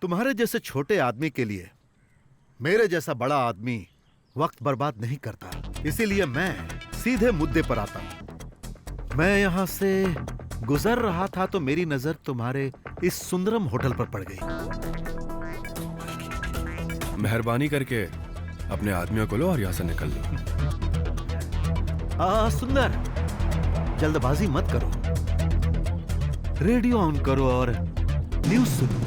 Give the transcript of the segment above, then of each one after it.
तुम्हारे जैसे छोटे आदमी के लिए मेरे जैसा बड़ा आदमी वक्त बर्बाद नहीं करता, इसीलिए मैं सीधे मुद्दे पर आता हूं। मैं यहां से गुजर रहा था तो मेरी नजर तुम्हारे इस सुंदरम होटल पर पड़ गई। मेहरबानी करके अपने आदमियों को लो और यहां से निकल लो। सुंदर, जल्दबाजी मत करो, रेडियो ऑन करो और न्यूज सुनो।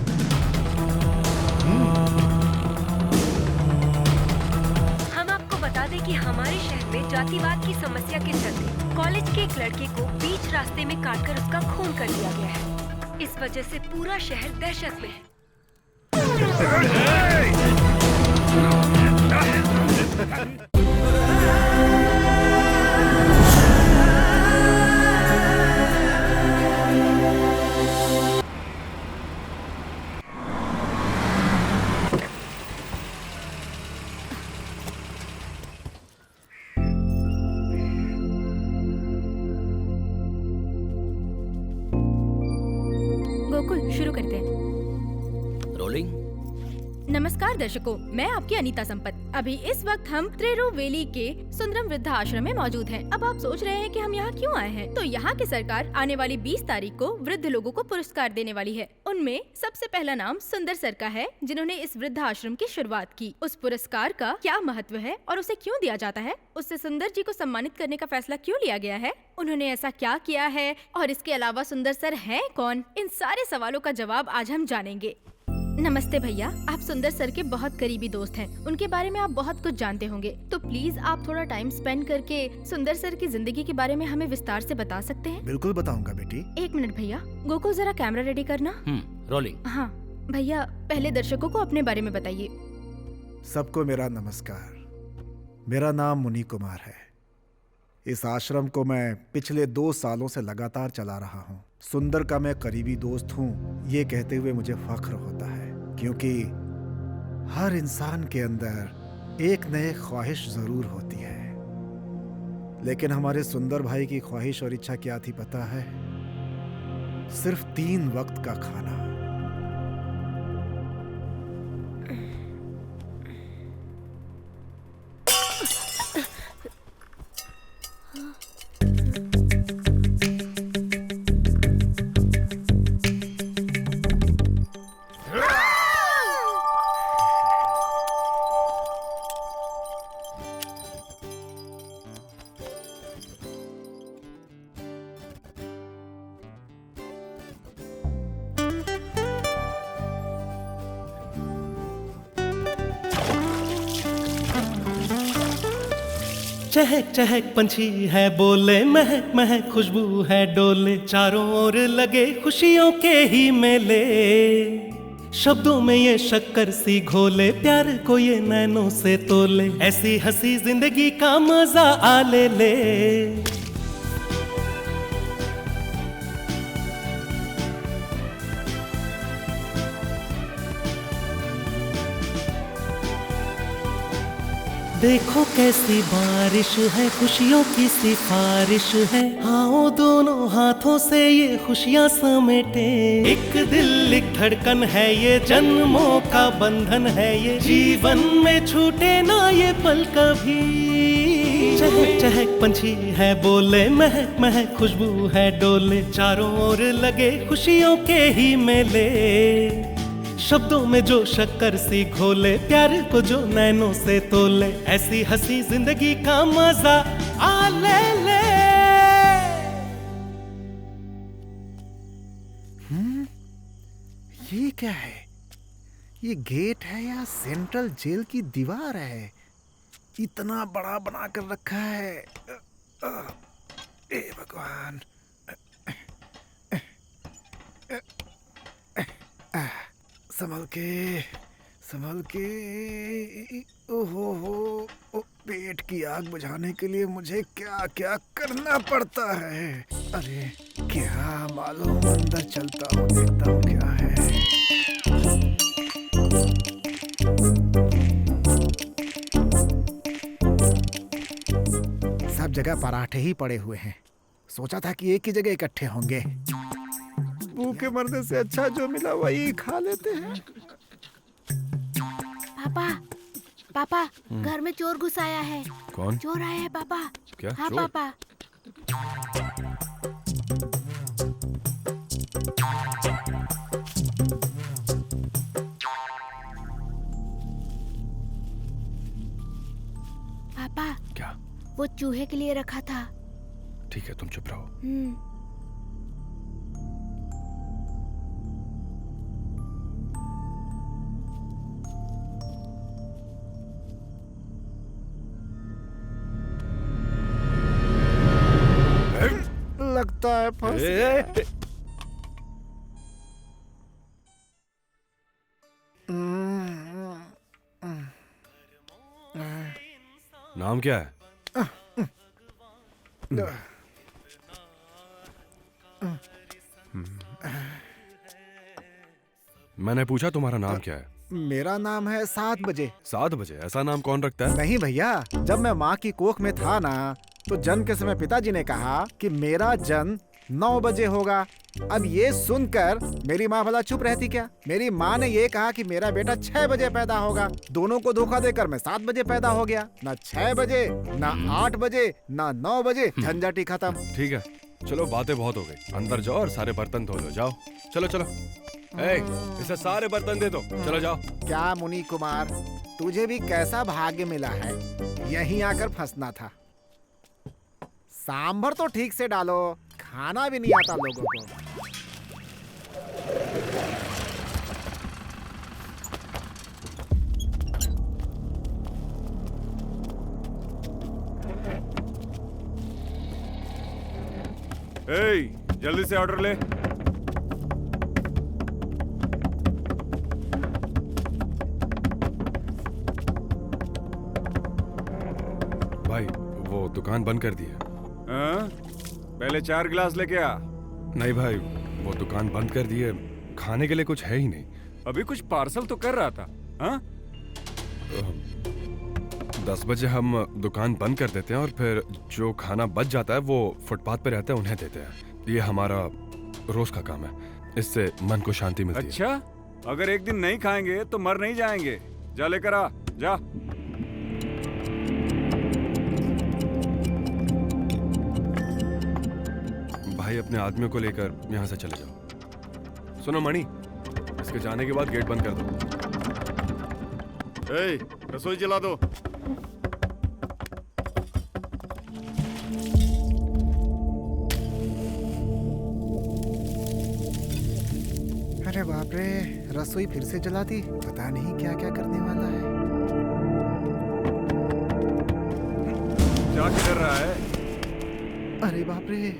हम आपको बता दें कि हमारे शहर में जातिवाद की समस्या के चलते कॉलेज के एक लड़के को बीच रास्ते में काटकर उसका खून कर दिया गया है। इस वजह से पूरा शहर दहशत में है। गोकुल, शुरू करते हैं। रोलिंग। नमस्कार दर्शकों, मैं आपकी अनीता संपत। अभी इस वक्त हम त्रिरुवेली के सुंदरम वृद्धा आश्रम में मौजूद हैं। अब आप सोच रहे हैं कि हम यहाँ क्यों आए हैं? तो यहाँ की सरकार आने वाली 20 तारीख को वृद्ध लोगों को पुरस्कार देने वाली है। उनमें सबसे पहला नाम सुंदर सर का है, जिन्होंने इस वृद्धा आश्रम की शुरुआत की। उस पुरस्कार का क्या महत्व है और उसे क्यों दिया जाता है? उससे सुंदर जी को सम्मानित करने का फैसला क्यों लिया गया है? उन्होंने ऐसा क्या किया है और इसके अलावा सुंदर सर हैं कौन? इन सारे सवालों का जवाब आज हम जानेंगे। नमस्ते भैया, आप सुंदर सर के बहुत करीबी दोस्त हैं। उनके बारे में आप बहुत कुछ जानते होंगे, तो प्लीज आप थोड़ा टाइम स्पेंड करके सुंदर सर की जिंदगी के बारे में हमें विस्तार से बता सकते हैं? बिल्कुल बताऊंगा बेटी। 1 मिनट भैया, गोकुल जरा कैमरा रेडी करना। रोलिंग। हाँ भैया, पहले दर्शकों को अपने बारे में बताइए। सबको मेरा नमस्कार। मेरा नाम मुनि कुमार है। इस आश्रम को मैं पिछले 2 सालों से लगातार चला रहा हूँ। सुंदर का मैं करीबी दोस्त हूँ, ये कहते हुए मुझे फख्र होता है, क्योंकि हर इंसान के अंदर एक नई ख्वाहिश जरूर होती है। लेकिन हमारे सुंदर भाई की ख्वाहिश और इच्छा क्या थी पता है? सिर्फ 3 वक्त का खाना। चहक चहक पंछी है बोले, महक महक खुशबू है डोले, चारों ओर लगे खुशियों के ही मेले। शब्दों में ये शक्कर सी घोले, प्यार को ये नैनों से तोले, ऐसी हंसी जिंदगी का मजा आ ले ले। देखो कैसी बारिश है, खुशियों की सिफारिश है, आओ दोनों हाथों से ये खुशियां समेटे। एक दिल एक धड़कन है ये, जन्मों का बंधन है ये, जीवन में छूटे ना ये पल कभी। चहक चहक पंछी है बोले, महक महक खुशबू है डोले, चारों ओर लगे खुशियों के ही मेले। शब्दों में जो शक्कर सी घोले, प्यार को जो नैनों से तोले, ऐसी हंसी जिंदगी का मजा आ ले ले। ये क्या है? ये गेट है या सेंट्रल जेल की दीवार है? इतना बड़ा बना कर रखा है। ए भगवान। संभल के, संभल के। ओहो हो, पेट की आग बुझाने के लिए मुझे क्या क्या करना पड़ता है। अरे क्या मालूम, अंदर चलता हूँ, देखता हूँ क्या है। सब जगह पराठे ही पड़े हुए हैं। सोचा था कि एक ही जगह इकट्ठे होंगे। भूखे मरने से अच्छा जो मिला वही खा लेते हैं। पापा पापा घर में चोर घुस आया है। कौन? चोर आया है पापा। क्या हाँ चोर? पापा। पापा क्या? वो चूहे के लिए रखा था। ठीक है, तुम चुप रहो। लगता है फंस ए, नाम क्या है? मैंने पूछा तुम्हारा नाम क्या है? मेरा नाम है 7 बजे। 7 बजे? ऐसा नाम कौन रखता है? नहीं भैया, जब मैं माँ की कोख में था ना, तो जन्म के समय पिताजी ने कहा कि मेरा जन्म 9 बजे होगा। अब ये सुनकर मेरी माँ भला चुप रहती क्या? मेरी माँ ने ये कहा कि मेरा बेटा 6 बजे पैदा होगा। दोनों को धोखा देकर मैं 7 बजे पैदा हो गया। ना 6 बजे, ना 8 बजे, ना 9 बजे, झंझट ही खत्म। ठीक है, चलो बातें बहुत हो गई, अंदर जाओ और सारे बर्तन धो लो। जाओ, चलो चलो। ए, इसे सारे बर्तन दे दो, चलो जाओ। क्या मुनि कुमार, तुझे भी कैसा भाग्य मिला है, यहीं आकर फंसना था। सांभर तो ठीक से डालो, खाना भी नहीं आता लोगों को। ए, जल्दी से ऑर्डर ले। भाई, वो दुकान बंद कर दी है। हाँ? पहले 4 गिलास लेके आ। नहीं भाई, वो दुकान बंद कर दी है, खाने के लिए कुछ है ही नहीं। अभी कुछ पार्सल तो कर रहा था। हाँ? 10 बजे हम दुकान बंद कर देते हैं और फिर जो खाना बच जाता है वो फुटपाथ पे रहता है, उन्हें देते हैं। ये हमारा रोज का काम है, इससे मन को शांति मिलती है। अच्छा, अगर एक दिन नहीं खाएंगे तो मर नहीं जाएंगे। जा लेकर आ, जा। भाई, अपने आदमियों को लेकर यहाँ से चले जाओ। सुनो मणि, इसके जाने के बाद गेट बंद कर दो। ए, रसोई जला दो। अरे बाप रे, रसोई फिर से जला दी। पता नहीं क्या क्या करने वाला है। क्या कर रहा है? अरे बाप रे,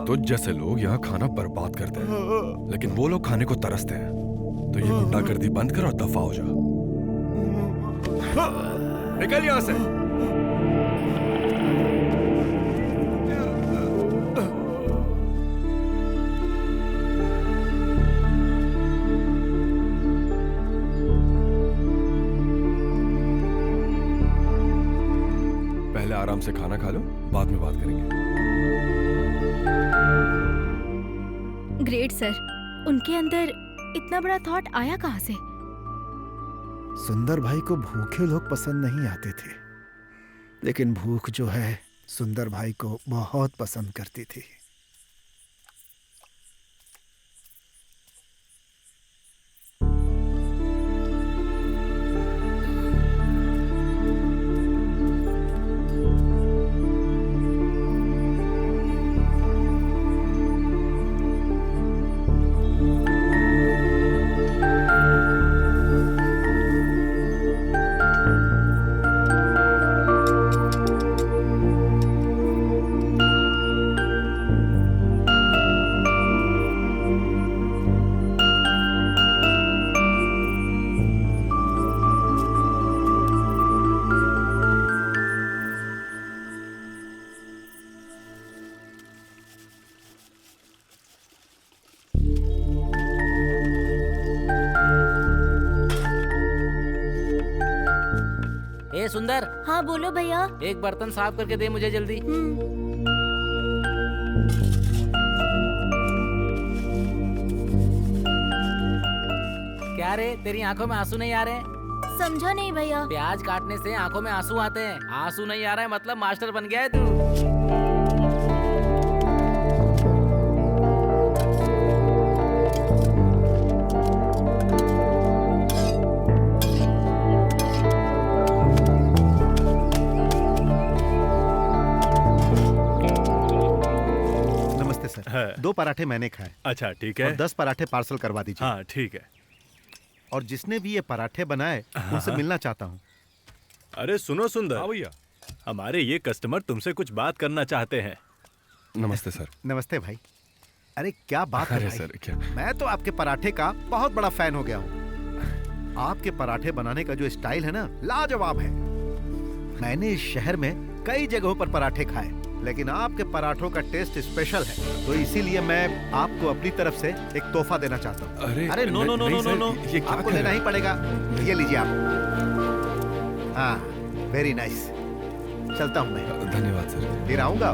तुझ जैसे लोग यहाँ खाना बर्बाद करते हैं, लेकिन वो लोग खाने को तरसते हैं। तो ये गुंडागर्दी बंद कर और दफा हो जा। निकल यहाँ से। पहले आराम से खाना खा लो, बाद में बात करेंगे। ग्रेट सर, उनके अंदर इतना बड़ा थॉट आया कहाँ से? सुंदर भाई को भूखे लोग पसंद नहीं आते थे, लेकिन भूख जो है सुंदर भाई को बहुत पसंद करती थी। ए सुंदर, हाँ बोलो भैया। एक बर्तन साफ करके दे मुझे जल्दी। क्या रे, तेरी आंखों में आंसू नहीं आ रहे? समझा नहीं भैया। प्याज काटने से आंखों में आंसू आते हैं। आंसू नहीं आ रहा है मतलब मास्टर बन गया है तू। नमस्ते सर। 2 पराठे मैंने खाए। अच्छा ठीक और है। 10 पराठे पार्सल करवा दीजिए। हाँ ठीक है। और जिसने भी ये पराठे बनाए उनसे मिलना चाहता हूँ। अरे सुनो सुंदर। हाँ भैया। हमारे ये कस्टमर तुमसे कुछ बात करना चाहते हैं। नमस्ते सर। नमस्ते भाई। अरे क्या बात है अरे भाई। सर क्या? मैं तो आपके पराठे का बहुत बड़ा फैन हो गया हूँ। आपके पराठे बनाने का जो स्टाइल है ना, लाजवाब है। मैंने इस शहर में कई जगहों पर पराठे खाए, लेकिन आपके पराठों का टेस्ट स्पेशल है। तो इसीलिए मैं आपको अपनी तरफ से एक तोहफा देना चाहता हूँ। अरे नो नो नो नहीं नो सर, नो, ये क्या आपको कर लेना रहे ही पड़ेगा। ये लीजिए आप। हाँ, वेरी नाइस। चलता हूँ मैं। हैं? धन्यवाद सर। फिर आऊंगा।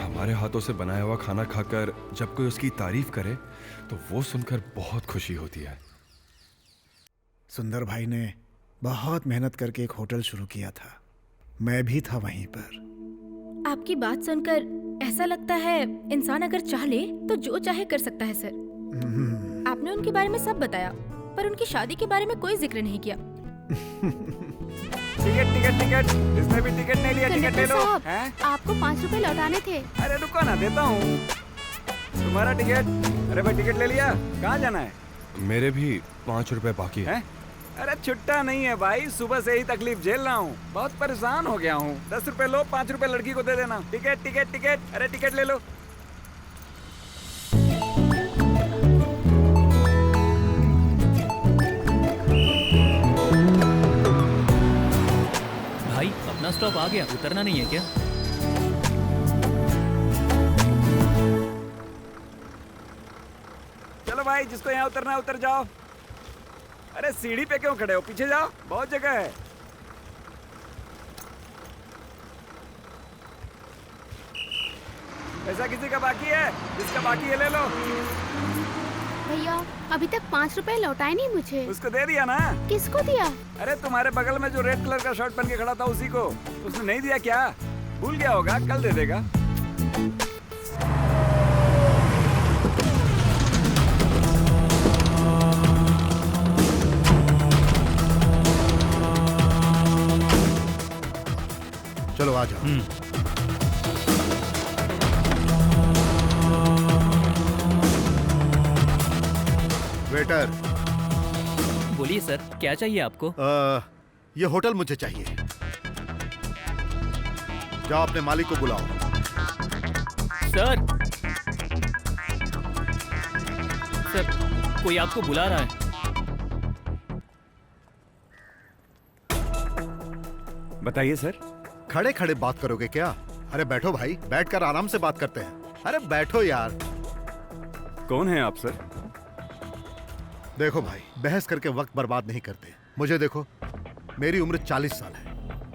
हमारे हाथों से बनाया हुआ खाना खाकर जब कोई उसकी तारीफ करे तो वो सुनकर बहुत खुशी होती है। सुंदर भाई ने बहुत मेहनत करके एक होटल शुरू किया था। मैं भी था वहीं पर। आपकी बात सुनकर ऐसा लगता है इंसान अगर चाह ले तो जो चाहे कर सकता है सर। आपने उनके बारे में सब बताया, पर उनकी शादी के बारे में कोई जिक्र नहीं किया। टिकट टिकट टिकट, इसने भी टिकट नहीं लिया। टिकट ले लो। हैं? आपको 5 रुपए लौटाने थे। अरे रुको ना, देता हूँ तुम्हारा टिकट। अरे भाई टिकट ले लिया? कहाँ जाना है? मेरे भी 5 रुपए बाकी है। अरे छुट्टा नहीं है भाई, सुबह से ही तकलीफ झेल रहा हूँ, बहुत परेशान हो गया हूँ। 10 रुपए लो, 5 रुपए लड़की को दे देना। टिकट टिकट टिकट, अरे टिकट ले लो। भाई अपना स्टॉप आ गया, उतरना नहीं है क्या? चलो भाई, जिसको यहाँ उतरना है उतर जाओ। अरे सीढ़ी पे क्यों खड़े हो, पीछे जाओ, बहुत जगह है। पैसा किसी का बाकी है? जिसका बाकी है ले लो। भैया अभी तक 5 रुपए लौटाए नहीं मुझे। उसको दे दिया ना। किसको दिया? अरे तुम्हारे बगल में जो रेड कलर का शर्ट पहन के खड़ा था उसी को। उसने नहीं दिया क्या? भूल गया होगा, कल दे देगा। चलो आ जाओ। वेटर। बोलिए सर, क्या चाहिए आपको? ये होटल मुझे चाहिए। जाओ अपने मालिक को बुलाओ। सर कोई आपको बुला रहा है। बताइए सर। खड़े खड़े बात करोगे क्या? अरे बैठो भाई, बैठकर आराम से बात करते हैं। अरे बैठो यार। कौन है आप सर? देखो भाई, बहस करके वक्त बर्बाद नहीं करते। मुझे देखो, मेरी उम्र 40 साल है।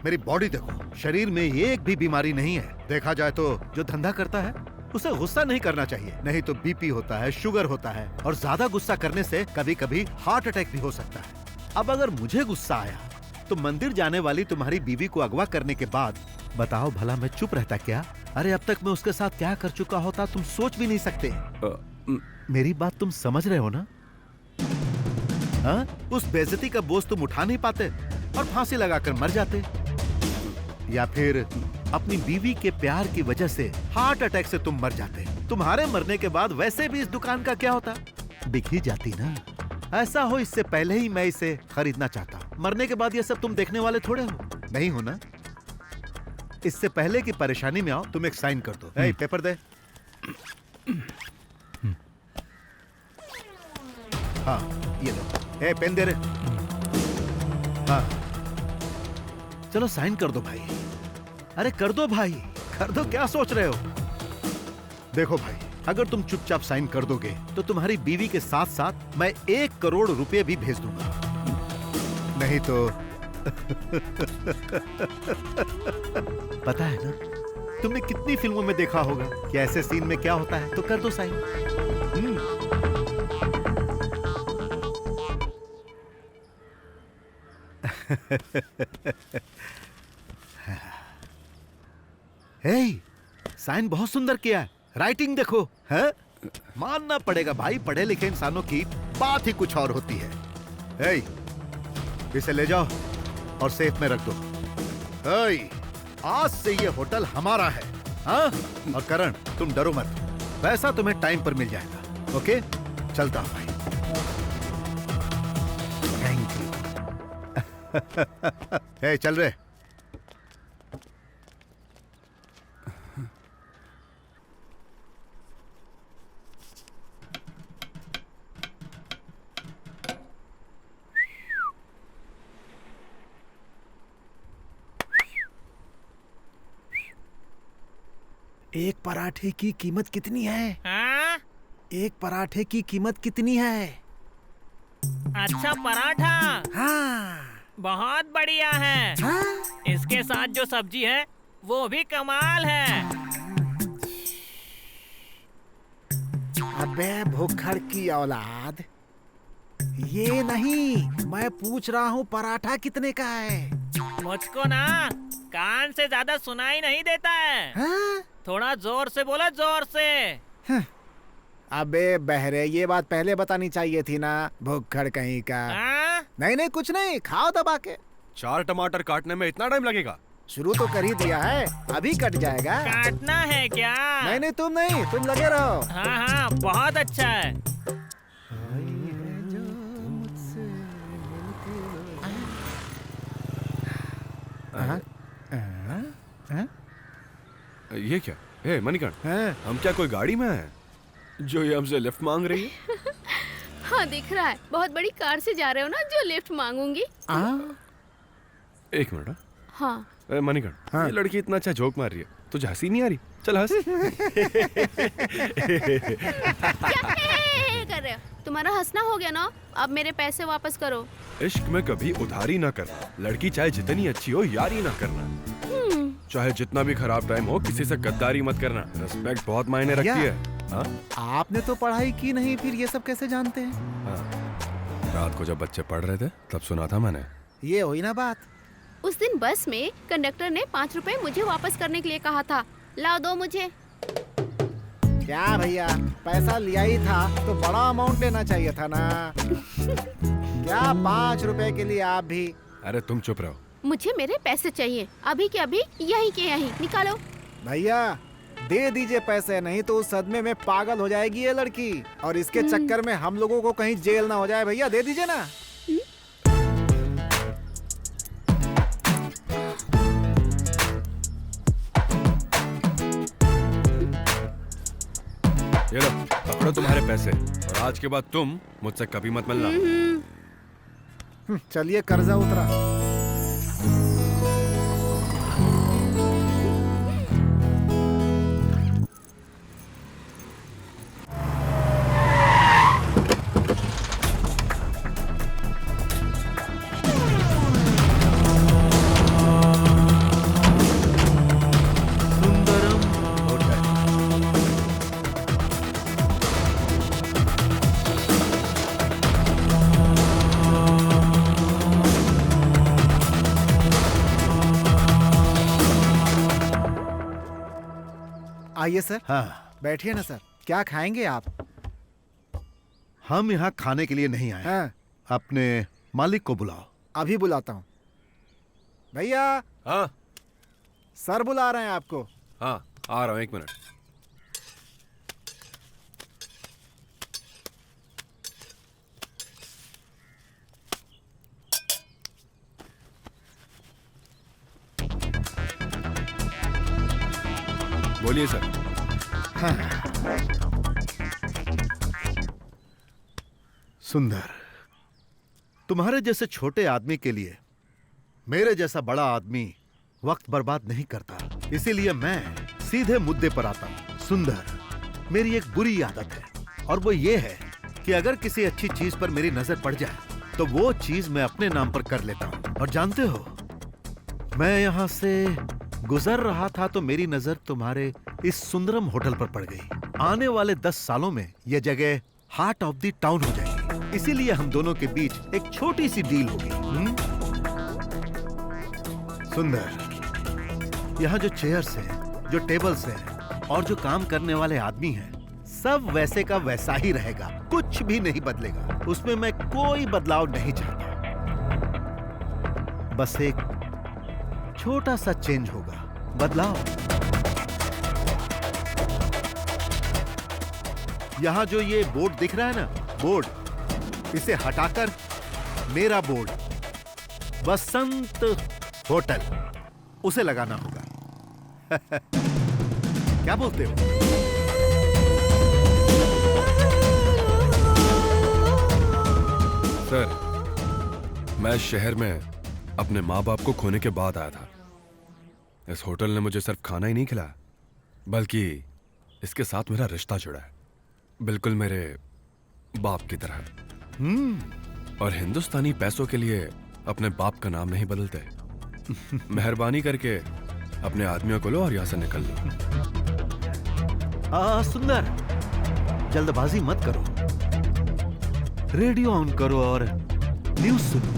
मेरी बॉडी देखो, शरीर में एक भी बीमारी नहीं है। देखा जाए तो जो धंधा करता है उसे गुस्सा नहीं करना चाहिए, नहीं तो बीपी होता है, शुगर होता है, और ज्यादा गुस्सा करने से कभी कभी हार्ट अटैक भी हो सकता है। अब अगर मुझे गुस्सा आया तो मंदिर जाने वाली तुम्हारी बीवी को अगवा करने के बाद बताओ भला मैं चुप रहता क्या? अरे अब तक मैं उसके साथ क्या कर चुका होता तुम सोच भी नहीं सकते। मेरी बात तुम समझ रहे हो ना? उस बेइज्जती का बोझ तुम उठा नहीं पाते और फांसी लगाकर मर जाते, या फिर अपनी बीवी के प्यार की वजह से हार्ट अटैक से तुम मर जाते। तुम्हारे मरने के बाद वैसे भी इस दुकान का क्या होता? बिक ही जाती ना। ऐसा हो इससे पहले ही मैं इसे खरीदना चाहता। मरने के बाद ये सब तुम देखने वाले थोड़े हो, नहीं हो ना? इससे पहले की परेशानी में आओ, तुम एक साइन कर दो। ए, पेपर दे। हाँ ये लो। ए, पेन दे रहे। हाँ चलो साइन कर दो भाई। अरे कर दो भाई, कर दो, क्या सोच रहे हो? देखो भाई, अगर तुम चुपचाप साइन कर दोगे तो तुम्हारी बीवी के साथ साथ मैं 1 करोड़ रुपए भी भेज दूंगा। नहीं तो पता है ना, तुमने कितनी फिल्मों में देखा होगा कि ऐसे सीन में क्या होता है, तो कर दो साइन। हे, साइन बहुत सुंदर किया है, राइटिंग देखो है? मानना पड़ेगा भाई, पढ़े लिखे इंसानों की बात ही कुछ और होती है। हे, इसे ले जाओ और सेफ में रख दो। हे, आज से ये होटल हमारा है, हाँ? और करण, तुम डरो मत, पैसा तुम्हें टाइम पर मिल जाएगा। ओके, चलता हूं भाई। Thank you. हे, चल रहे। एक पराठे की कीमत कितनी है? हाँ? एक पराठे की कीमत कितनी है? अच्छा पराठा। हाँ। बहुत बढ़िया है। हाँ? इसके साथ जो सब्जी है वो भी कमाल है। अबे भुक्खड़ की औलाद, ये नहीं, मैं पूछ रहा हूँ पराठा कितने का है? मुझको ना कान से ज्यादा सुनाई नहीं देता है। हाँ? थोड़ा जोर से बोला, जोर से। अबे बहरे, ये बात पहले बतानी चाहिए थी ना, भुक्खड़ कहीं का। नहीं नहीं, कुछ नहीं, खाओ दबा के। 4 टमाटर काटने में इतना टाइम लगेगा? शुरू तो कर ही दिया है, अभी कट जाएगा। काटना है क्या? नहीं, तुम लगे रहो। हाँ हाँ, बहुत अच्छा है। ये क्या? हे मणिकर्ण, हम क्या कोई गाड़ी में हैं जो ये हमसे लिफ्ट मांग रही है? हाँ दिख रहा है, बहुत बड़ी कार से जा रहे हो ना जो लिफ्ट मांगूंगी। एक मिनट। हाँ मणिकर्ण, ये लड़की इतना अच्छा जोक मार रही है, तुझे हंसी नहीं आ रही? चल हंस। क्या कर रहे हो? तुम्हारा हंसना हो गया ना, अब मेरे पैसे वापस करो। इश्क में कभी उधारी ना करना, लड़की चाहे जितनी अच्छी हो यारी ना करना, चाहे जितना भी खराब टाइम हो किसी से गद्दारी मत करना। रिस्पेक्ट बहुत मायने रखती है। हाँ? आपने तो पढ़ाई की नहीं, फिर ये सब कैसे जानते हैं? हाँ। रात को जब बच्चे पढ़ रहे थे तब सुना था मैंने। ये हुई ना बात। उस दिन बस में कंडक्टर ने 5 रुपए मुझे वापस करने के लिए कहा था, लाओ दो मुझे। क्या भैया, पैसा लिया ही था तो बड़ा अमाउंट लेना चाहिए था ना। क्या 5 रुपए के लिए आप भी? अरे तुम चुप रहो। मुझे मेरे पैसे चाहिए, अभी के अभी, यहीं के यहीं निकालो। भैया दे दीजिए पैसे, नहीं तो उस सदमे में पागल हो जाएगी ये लड़की, और इसके चक्कर में हम लोगों को कहीं जेल ना हो जाए। भैया दे दीजिए ना। ये लो, पकड़ो तुम्हारे पैसे, और आज के बाद तुम मुझसे कभी मत मिलना। चलिए, कर्जा उतरा। आइए सर। हाँ, बैठिए ना सर। क्या खाएंगे आप? हम यहाँ खाने के लिए नहीं आए। हाँ। अपने मालिक को बुलाओ। अभी बुलाता हूँ। भैया। हाँ। सर बुला रहे हैं आपको। हाँ, आ रहा हूँ, 1 मिनट। बोलिए सर। हाँ। सुंदर, तुम्हारे जैसे छोटे आदमी के लिए मेरे जैसा बड़ा आदमी वक्त बर्बाद नहीं करता, इसीलिए मैं सीधे मुद्दे पर आता हूं। सुंदर, मेरी एक बुरी आदत है और वो ये है कि अगर किसी अच्छी चीज पर मेरी नजर पड़ जाए तो वो चीज मैं अपने नाम पर कर लेता हूँ। और जानते हो, मैं यहाँ से गुजर रहा था तो मेरी नजर तुम्हारे इस सुंदरम होटल पर पड़ गई। आने वाले 10 सालों में यह जगह हार्ट ऑफ द टाउन हो जाएगी, इसीलिए हम दोनों के बीच एक छोटी सी डील होगी। सुंदर, यहाँ जो चेयर्स हैं, जो टेबल्स हैं और जो काम करने वाले आदमी हैं, सब वैसे का वैसा ही रहेगा, कुछ भी नहीं बदलेगा। उसमें मैं कोई बदलाव नहीं चाहता। बस एक छोटा सा चेंज होगा, बदलाव। यहां जो ये बोर्ड दिख रहा है ना, बोर्ड, इसे हटाकर मेरा बोर्ड वसंत होटल उसे लगाना होगा। क्या बोलते हो? सर, मैं शहर में अपने माँ बाप को खोने के बाद आया था। इस होटल ने मुझे सिर्फ खाना ही नहीं खिलाया, बल्कि इसके साथ मेरा रिश्ता जुड़ा है, बिल्कुल मेरे बाप की तरह। और हिंदुस्तानी पैसों के लिए अपने बाप का नाम नहीं बदलते। मेहरबानी करके अपने आदमियों को लो और यहां से निकल लो। सुंदर, जल्दबाजी मत करो, रेडियो ऑन करो और न्यूज सुनो।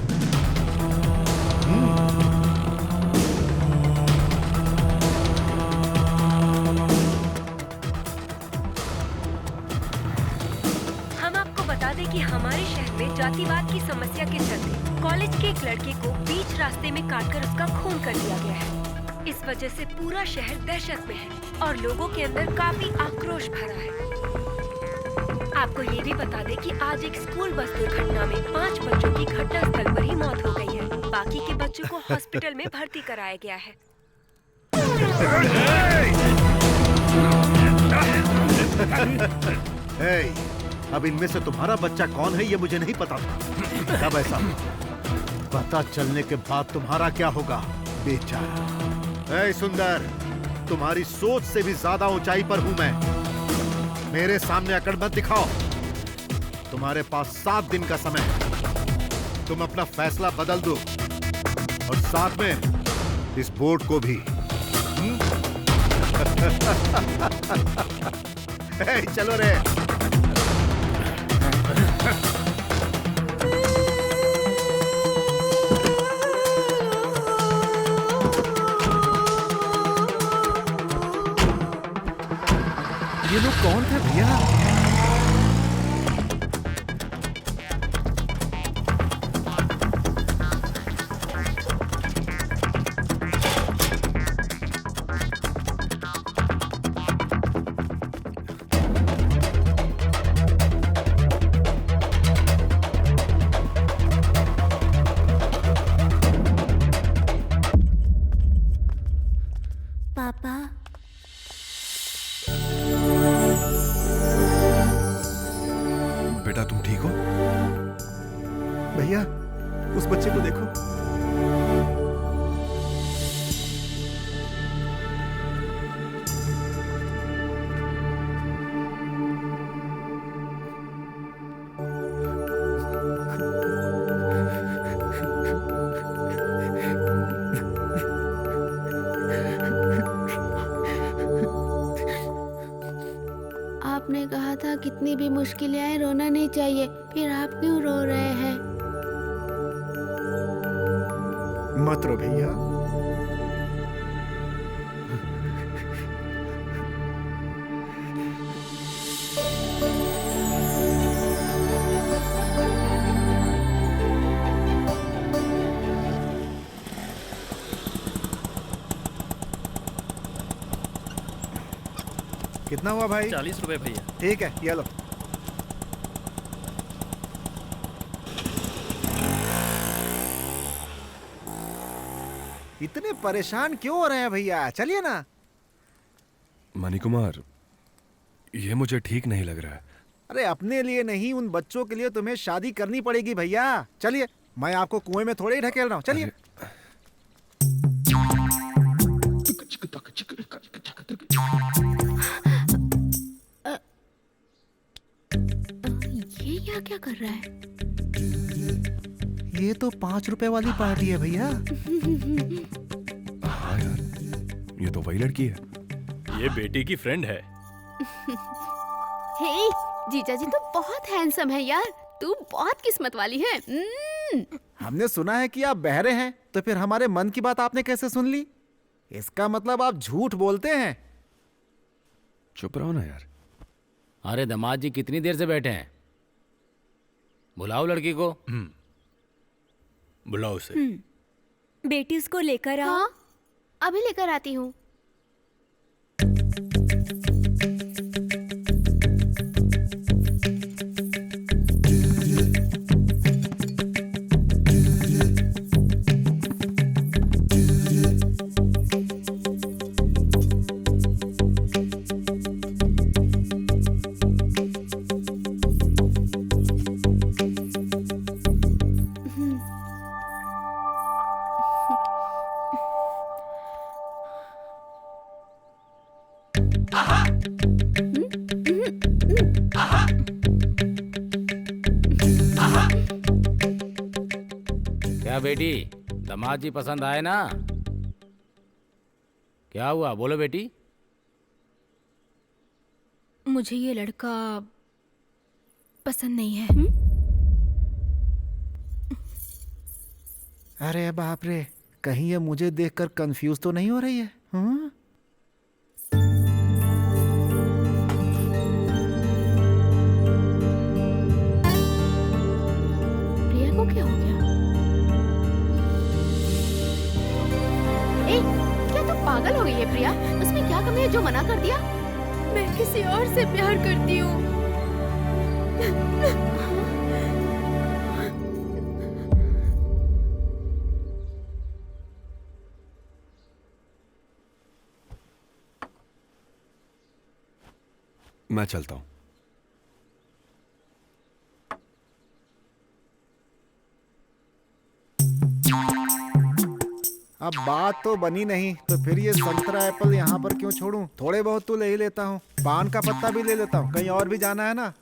हम आपको बता दें कि हमारे शहर में जातिवाद की समस्या के चलते कॉलेज के एक लड़के को बीच रास्ते में काटकर उसका खून कर दिया गया है। इस वजह से पूरा शहर दहशत में है और लोगों के अंदर काफी आक्रोश भरा है। आपको ये भी बता दें कि आज एक स्कूल बस दुर्घटना में 5 बच्चों की घटनास्थल पर ही मौत हो गई है। बाकी के बच्चों को हॉस्पिटल में भर्ती कराया गया है। अब इनमें से तुम्हारा बच्चा कौन है ये मुझे नहीं पता था। तब ऐसा पता चलने के बाद तुम्हारा क्या होगा, बेचारा। सुंदर, तुम्हारी सोच से भी ज्यादा ऊंचाई पर हूं मैं। मेरे सामने अकड़ मत दिखाओ। तुम्हारे पास 7 दिन का समय है। तुम अपना फैसला बदल दो और साथ में इस बोर्ड को भी। चलो रे। ये लोग कौन थे भैया? पापा, बेटा तुम ठीक हो? भैया, उस बच्चे को देखो। आपने कहा था कितनी भी मुश्किलें आए रोना नहीं चाहिए, फिर आप क्यों रो रहे हैं? मत रो भैया। कितना हुआ भाई? 40 रुपए भैया। ठीक है, ये लो। इतने परेशान क्यों हो रहे हैं भैया? चलिए ना। मणि कुमार, ये मुझे ठीक नहीं लग रहा है। अरे अपने लिए नहीं, उन बच्चों के लिए तुम्हें शादी करनी पड़ेगी भैया। चलिए, मैं आपको कुएं में थोड़े ही ढकेल रहा हूँ। चलिए। ये यहाँ क्या कर रहा है? ये तो 5 रुपए वाली पार्टी है भैया। हाँ यार, ये तो वही लड़की है। ये बेटी की फ्रेंड है। हे, जीजा जी तो बहुत हैंडसम है यार। तू बहुत किस्मत वाली है। हमने सुना है कि आप बहरे हैं, तो फिर हमारे मन की बात आपने कैसे सुन ली? इसका मतलब आप झूठ बोलते हैं। चुप रहो ना यार। अरे दामाद जी कितनी देर से बैठे हैं? बुलाओ लड़की को। बुलाओ उसे। बेटी उसको लेकर आओ। हाँ, अभी लेकर आती हूँ। क्या बेटी, दामाद जी पसंद आए ना? क्या हुआ, बोलो बेटी। मुझे ये लड़का पसंद नहीं है। अरे बाप रे, कहीं ये मुझे देखकर कंफ्यूज तो नहीं हो रही है? हाँ? प्रिया को क्या हो गया? ए, क्या तू पागल हो गई है प्रिया? उसमें क्या कमी है जो मना कर दिया? मैं किसी और से प्यार करती हूँ। मैं चलता हूँ। अब बात तो बनी नहीं, तो फिर ये संतरा एप्पल यहाँ पर क्यों छोड़ूं? थोड़े बहुत तो ले ही लेता हूँ। पान का पत्ता भी ले लेता हूँ, कहीं और भी जाना है ना।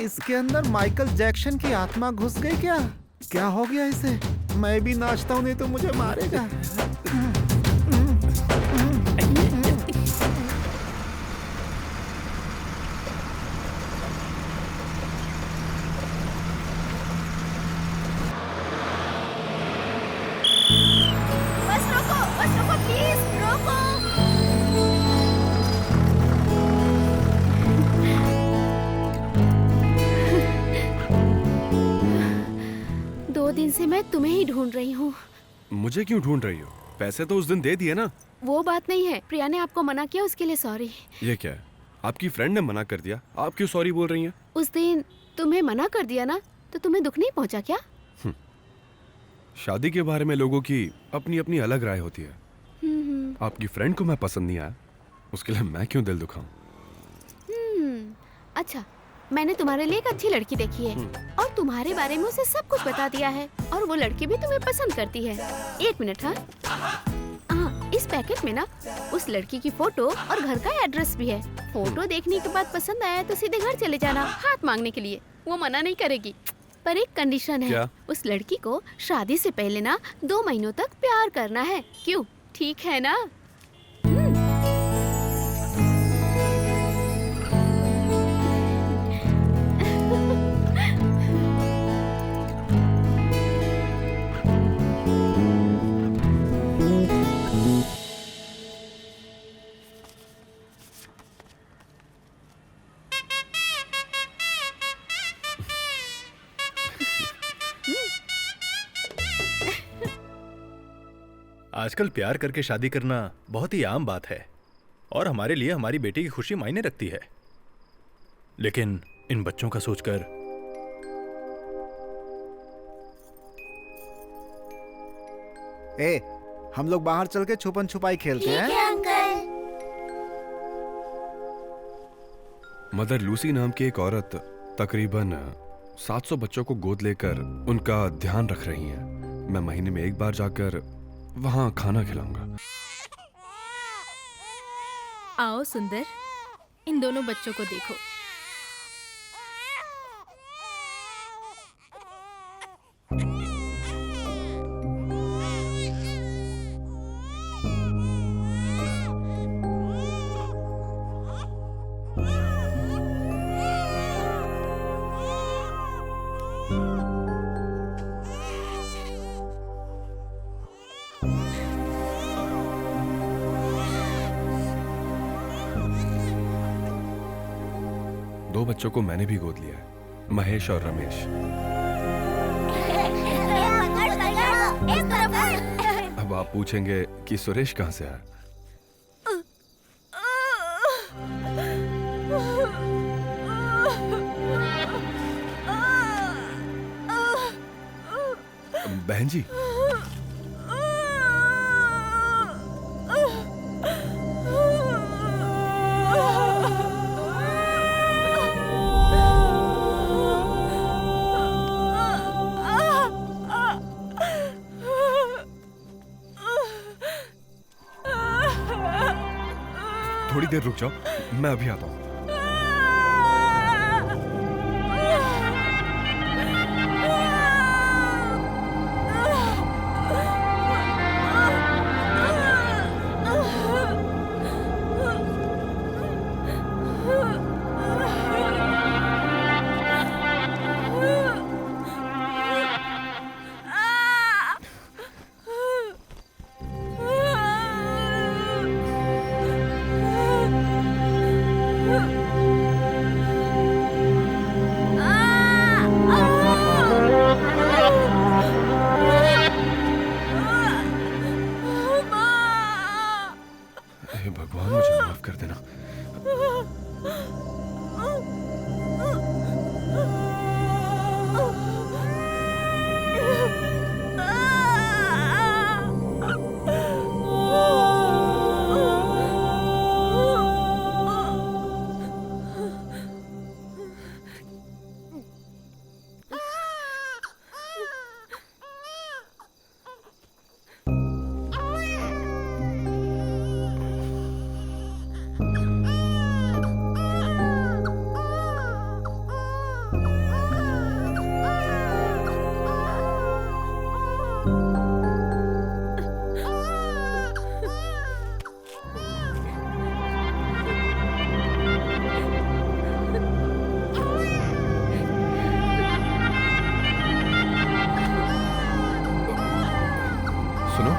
इसके अंदर माइकल जैक्सन की आत्मा घुस गई क्या? क्या हो गया इसे? मैं भी नाचता हूँ नहीं तो मुझे मारेगा। बस रोको प्लीज, रोको। 2 दिन से मैं तुम्हें ही ढूंढ रही हूँ। मुझे क्यों ढूंढ रही हो? पैसे तो उस दिन दे दिए ना। वो बात नहीं है, प्रिया ने आपको मना किया, उसके लिए सॉरी। ये क्या है? आपकी फ्रेंड ने मना कर दिया, आप क्यों सॉरी बोल रही हैं? उस दिन तुम्हें मना कर दिया ना, तो तुम्हें दुख नहीं पहुंचा क्या? शादी के बारे में लोगों की अपनी अपनी अलग राय होती है। आपकी फ्रेंड को मैं पसंद नहीं आया, उसके लिए मैं क्यों दिल दुखाऊं? अच्छा, मैंने तुम्हारे लिए एक अच्छी लड़की देखी है और तुम्हारे बारे में उसे सब कुछ बता दिया है, और वो लड़की भी तुम्हें पसंद करती है। 1 मिनट। हाँ, इस पैकेट में ना उस लड़की की फोटो और घर का एड्रेस भी है। फोटो देखने के बाद पसंद आया तो सीधे घर चले जाना हाथ मांगने के लिए, वो मना नहीं करेगी। पर एक कंडीशन है। क्या? उस लड़की को शादी से पहले ना 2 महीनों तक प्यार करना है। क्यों, ठीक है ना? आजकल प्यार करके शादी करना बहुत ही आम बात है, और हमारे लिए हमारी बेटी की खुशी मायने रखती है। लेकिन इन बच्चों का सोचकर ए, हम लोग बाहर चल के छुपन छुपाई खेलते हैं। अंकल। मदर लूसी नाम की एक औरत तकरीबन 700 बच्चों को गोद लेकर उनका ध्यान रख रही हैं। मैं महीने में एक बार जाकर वहां खाना खिलाऊंगा। आओ सुंदर, इन दोनों बच्चों को देखो। दो बच्चों को मैंने भी गोद लिया है, महेश और रमेश। अब आप पूछेंगे कि सुरेश कहां से आया? बहन जी, थोड़ी देर रुक जाओ, मैं अभी आता हूं। भगवान मुझे माफ कर देना। सुनो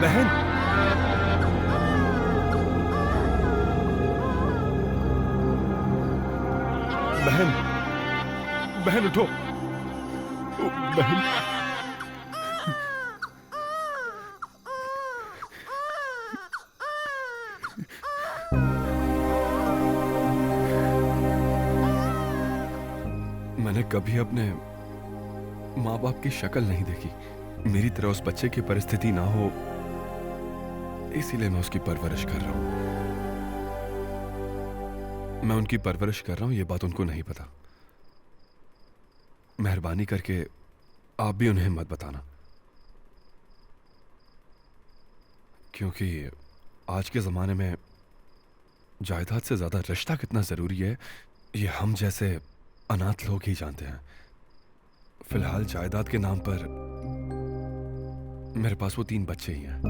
बहन, बहन, बहन उठो। बहन, मैंने कभी अपने माँ बाप की शक्ल नहीं देखी। मेरी तरह उस बच्चे की परिस्थिति ना हो, इसीलिए मैं उसकी परवरिश कर रहा हूं। मैं उनकी परवरिश कर रहा हूं, ये बात उनको नहीं पता। मेहरबानी करके आप भी उन्हें मत बताना, क्योंकि आज के जमाने में जायदाद से ज्यादा रिश्ता कितना जरूरी है, ये हम जैसे अनाथ लोग ही जानते हैं। फिलहाल जायदाद के नाम पर मेरे पास वो 3 बच्चे ही हैं।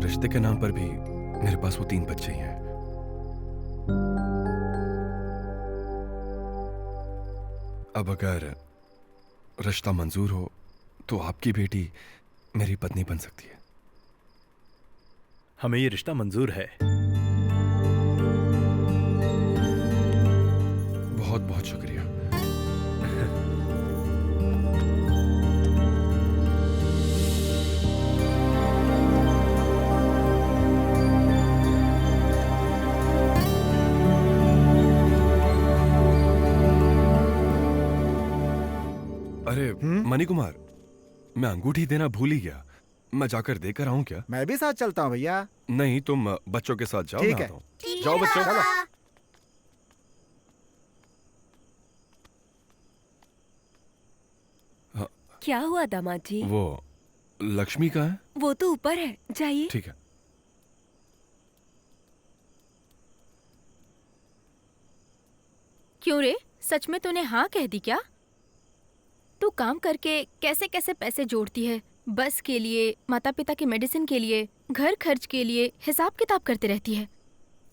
रिश्ते के नाम पर भी मेरे पास वो 3 बच्चे ही हैं। अब अगर रिश्ता मंजूर हो तो आपकी बेटी मेरी पत्नी बन सकती है। हमें ये रिश्ता मंजूर है। बहुत बहुत शुक्रिया। मणि कुमार, मैं अंगूठी देना भूल ही गया। मैं जाकर देकर आऊं क्या? मैं भी साथ चलता हूँ भैया। नहीं, तुम बच्चों के साथ जाओ। ठीक मैं है। आता हूं। जाओ बच्चों। चलो। क्या हुआ दामाद जी? वो लक्ष्मी कहाँ है? वो तो ऊपर है, जाइए। ठीक है। क्यों रे, सच में तूने हाँ कह दी क्या? तू काम करके कैसे कैसे पैसे जोड़ती है, बस के लिए, माता पिता की मेडिसिन के लिए, घर खर्च के लिए हिसाब किताब करती रहती है।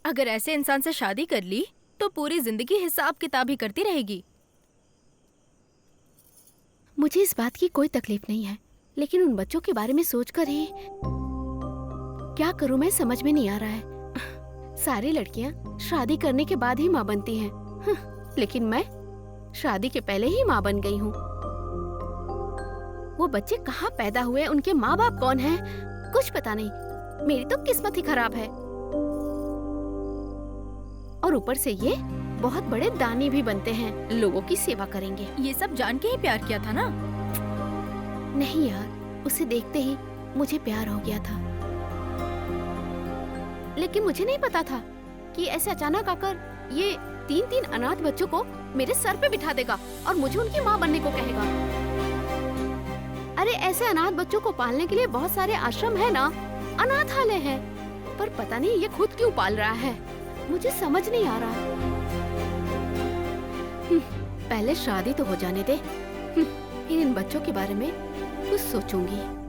अगर ऐसे इंसान से शादी कर ली तो पूरी जिंदगी हिसाब किताब ही करती रहेगी। मुझे इस बात की कोई तकलीफ नहीं है, लेकिन उन बच्चों के बारे में सोचकर ही क्या करूं मैं समझ में नहीं आ रहा है। सारी लड़कियां शादी करने के बाद ही माँ बनती हैं, लेकिन मैं शादी के पहले ही माँ बन गई हूँ। वो बच्चे कहाँ पैदा हुए, उनके माँ बाप कौन हैं, कुछ पता नहीं। मेरी तो किस्मत ही खराब है। और ऊपर से ये बहुत बड़े दानी भी बनते हैं, लोगों की सेवा करेंगे। ये सब जान के ही प्यार किया था ना? नहीं यार, उसे देखते ही मुझे प्यार हो गया था, लेकिन मुझे नहीं पता था कि ऐसे अचानक आकर ये 3-3 अनाथ बच्चों को मेरे सर पे बिठा देगा और मुझे उनकी माँ बनने को कहेगा। अरे ऐसे अनाथ बच्चों को पालने के लिए बहुत सारे आश्रम है ना, अनाथालय है, पर पता नहीं ये खुद क्यों पाल रहा है, मुझे समझ नहीं आ रहा। पहले शादी तो हो जाने दे, फिर इन बच्चों के बारे में कुछ सोचूंगी।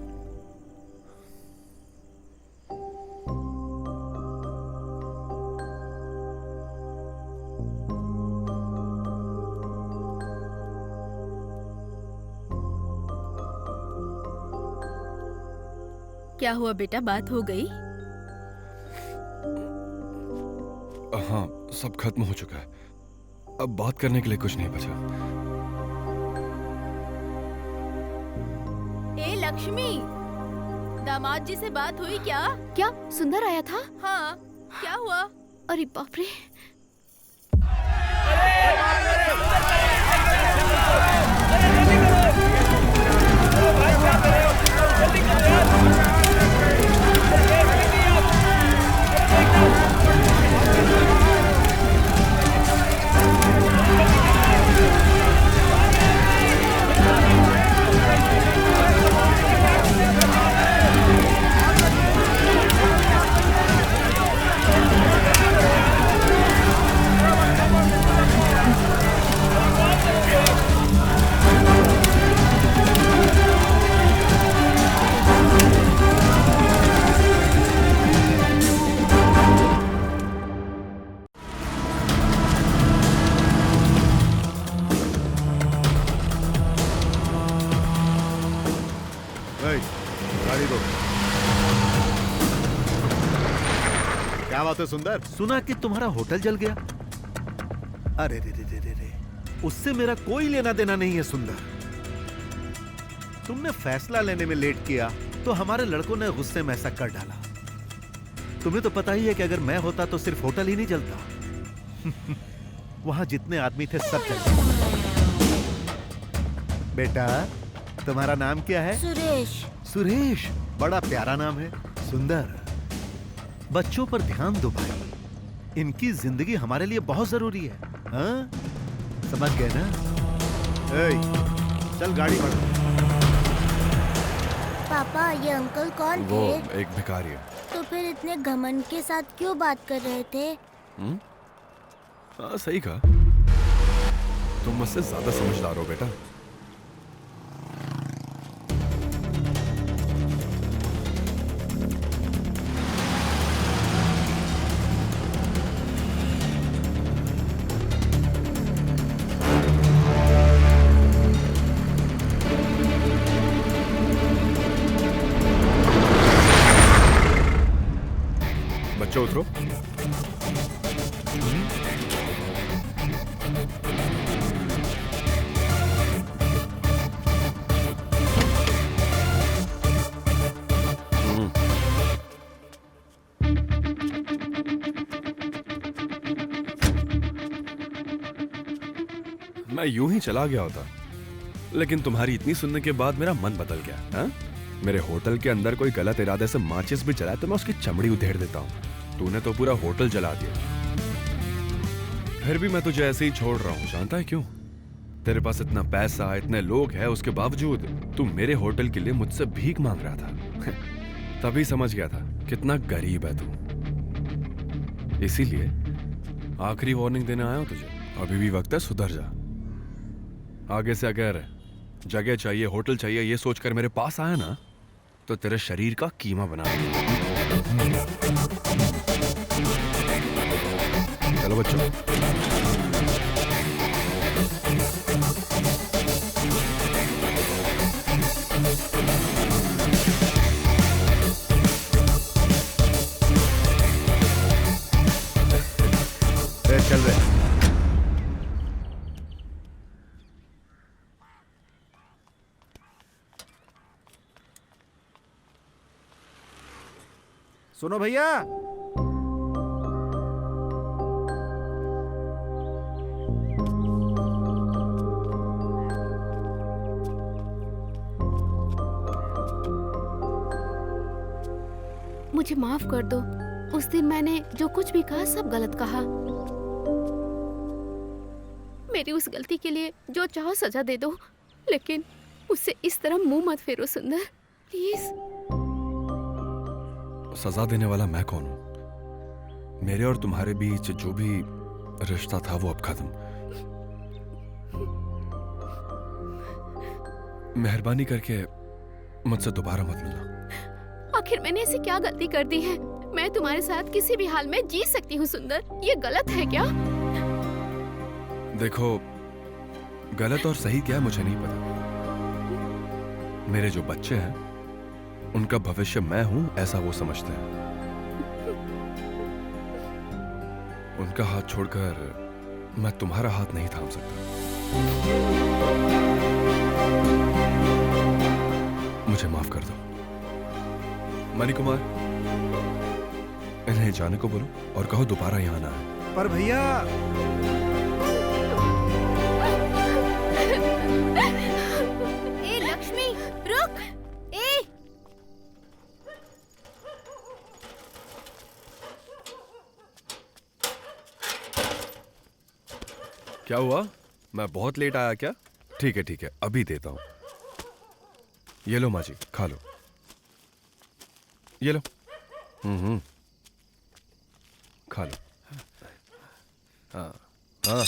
क्या हुआ बेटा, बात हो गई? हाँ, सब खत्म हो चुका है। अब बात करने के लिए कुछ नहीं बचा। ए लक्ष्मी, दामाद जी से बात हुई क्या? क्या सुंदर आया था? हाँ, क्या हुआ? अरे बाप रे। गाड़ी दो। क्या बात है सुंदर, सुना कि तुम्हारा होटल जल गया? अरे रे रे रे रे रे, उससे मेरा कोई लेना देना नहीं है सुंदर। तुमने फैसला लेने में लेट किया तो हमारे लड़कों ने गुस्से में ऐसा कर डाला। तुम्हें तो पता ही है कि अगर मैं होता तो सिर्फ होटल ही नहीं जलता। वहां जितने आदमी थे सब जल गए। बेटा, तुम्हारा नाम क्या है? सुरेश। सुरेश, बड़ा प्यारा नाम है। सुंदर, बच्चों पर ध्यान दो भाई, इनकी जिंदगी हमारे लिए बहुत जरूरी है। हाँ? समझ गए ना? चल गाड़ी बढ़ा। पापा, ये अंकल कौन वो थे? एक भिखारी है। तो फिर इतने घमंड के साथ क्यों बात कर रहे थे? हाँ, सही कहा। तुम मुझसे ज्यादा समझदार हो बेटा। बच्चों उतरो। मैं यूं ही चला गया होता लेकिन तुम्हारी इतनी सुनने के बाद मेरा मन बदल गया। हा? मेरे होटल के अंदर कोई गलत इरादे से माचिस भी जलाए तो मैं उसकी चमड़ी उधेड़ देता हूँ। तूने तो पूरा होटल जला दिया। फिर भी मैं तुझे ऐसे ही छोड़ रहा हूँ। जानता है क्यों? तेरे पास इतना पैसा, इतने लोग हैं, उसके बावजूद तू मेरे होटल के लिए मुझसे भीख मांग रहा था। तभी समझ गया था कितना गरीब है तू। इसीलिए आखिरी वार्निंग देने आया हूं तुझे। अभी भी वक्त है, सुधर जा। आगे से अगर जगह चाहिए, होटल चाहिए, ये सोचकर मेरे पास आया ना तो तेरे शरीर का कीमा बना दूंगा। चलो बच्चों। चल रहे। सुनो भैया, मुझे माफ कर दो। उस दिन मैंने जो कुछ भी कहा सब गलत कहा। मेरी उस गलती के लिए जो चाहो सजा दे दो, लेकिन मुझसे इस तरह मुंह मत फेरो सुंदर, प्लीज। सजा देने वाला मैं कौन हूं? मेरे और तुम्हारे बीच जो भी रिश्ता था वो अब खत्म। मेहरबानी करके मुझसे दोबारा मत मिलना। आखिर मैंने ऐसी क्या गलती कर दी है? मैं तुम्हारे साथ किसी भी हाल में जी सकती हूँ सुंदर। ये गलत है क्या? देखो, गलत और सही क्या है मुझे नहीं पता। मेरे जो बच्चे हैं उनका भविष्य मैं हूं ऐसा वो समझते हैं। उनका हाथ छोड़कर मैं तुम्हारा हाथ नहीं थाम सकता। मुझे माफ कर दो। मणि कुमार, इन्हें जाने को बोलो और कहो दोबारा यहां ना आए। पर भैया, ए लक्ष्मी, रुक। ए क्या हुआ? मैं बहुत लेट आया क्या? ठीक है ठीक है, अभी देता हूं। ये लो माँ जी, खा लो। ये लो। खा लो। हाँ हाँ।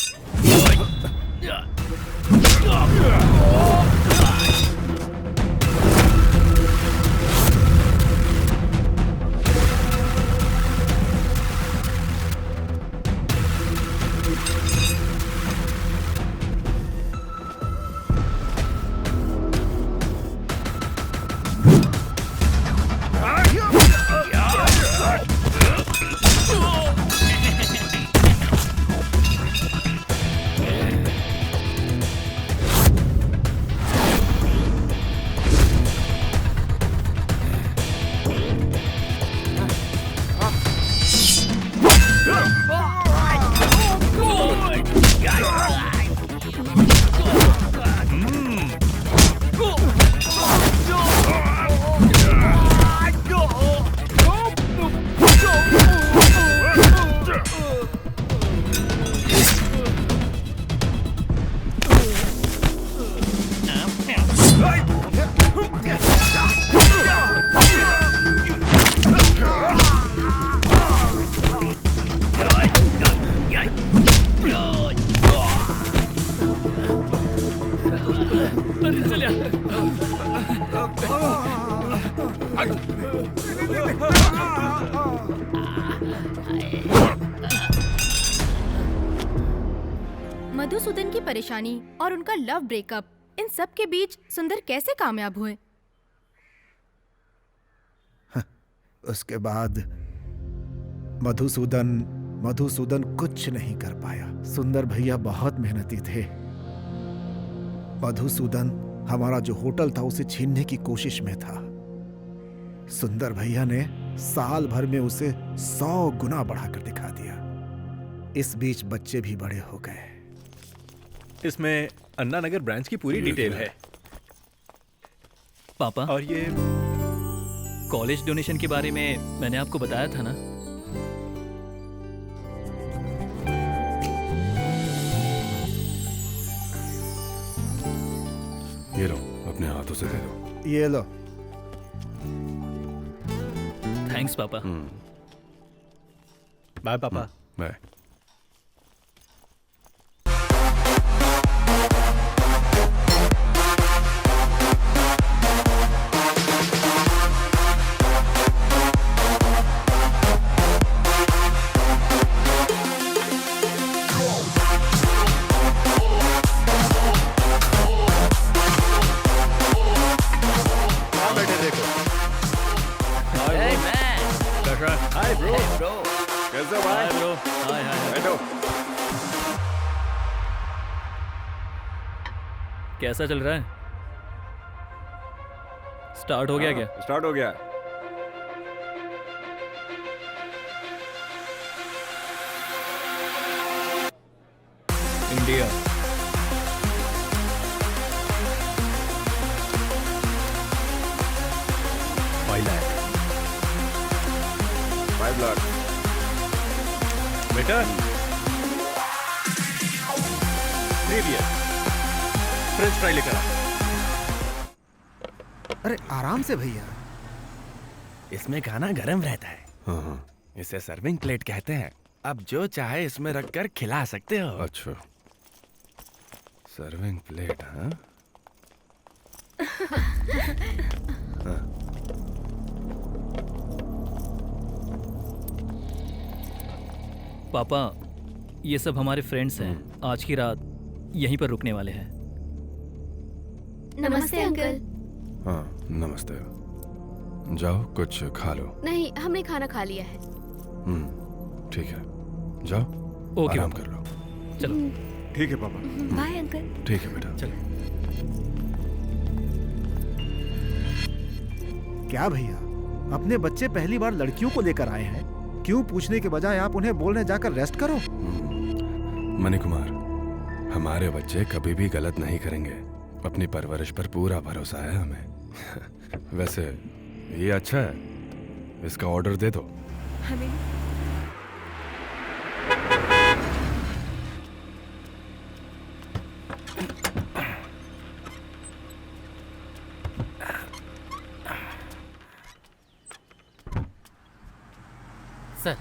मधुसूदन की परेशानी और उनका लव ब्रेकअप, इन सब के बीच सुंदर कैसे कामयाब हुए? उसके बाद मधुसूदन कुछ नहीं कर पाया। सुंदर भैया बहुत मेहनती थे। मधुसूदन हमारा जो होटल था उसे छीनने की कोशिश में था। सुंदर भैया ने साल भर में उसे 100 गुना बढ़ाकर दिखा दिया। इस बीच बच्चे भी बड़े हो गए। इसमें अन्ना नगर ब्रांच की पूरी डिटेल है। पापा, और ये कॉलेज डोनेशन के बारे में मैंने आपको बताया था ना? ये लो, अपने हाथों से दे दो। ये लो। थैंक्स पापा। बाय पापा। बाय। Hi bro. कैसे भाई? ब्रो, हाय हाय। बैठो। कैसा चल रहा है? स्टार्ट हो गया क्या? स्टार्ट हो गया। इंडिया। $5 लाख। बेटा, फ्रेंच फ्राई लेकर आ। अरे आराम से भैया। इसमें खाना गर्म रहता है। हाँ। इसे सर्विंग प्लेट कहते हैं। अब जो चाहे इसमें रखकर खिला सकते हो। अच्छा, सर्विंग प्लेट। हाँ, पापा, ये सब हमारे फ्रेंड्स हैं। आज की रात यहीं पर रुकने वाले हैं। नमस्ते अंकल। हाँ, नमस्ते। जाओ कुछ खा लो। नहीं, हमने खाना खा लिया है। ठीक है, जाओ। ओके, आराम कर लो। चलो। ठीक है पापा। Bye uncle. ठीक है बेटा। चलो। क्या भैया, अपने बच्चे पहली बार लड़कियों को लेकर आए हैं, क्यों पूछने के बजाय आप उन्हें बोलने जाकर रेस्ट करो। मणि कुमार, हमारे बच्चे कभी भी गलत नहीं करेंगे। अपनी परवरिश पर पूरा भरोसा है हमें। वैसे ये अच्छा है, इसका ऑर्डर दे दो। हमें सर,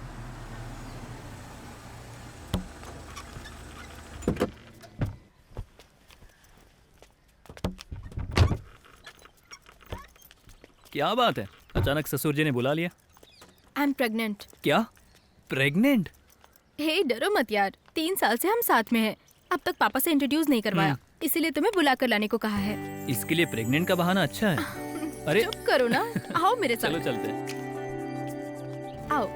क्या बात है, अचानक ससुर जी ने बुला लिया? I am pregnant. क्या? प्रेग्नेंट? हे डरो मत यार, 3 साल से हम साथ में हैं। अब तक पापा से इंट्रोड्यूस नहीं करवाया, इसीलिए तुम्हें बुला कर लाने को कहा है। इसके लिए प्रेग्नेंट का बहाना अच्छा है। अरे चुप करो ना, आओ मेरे साथ। चलो चलते हैं। आओ।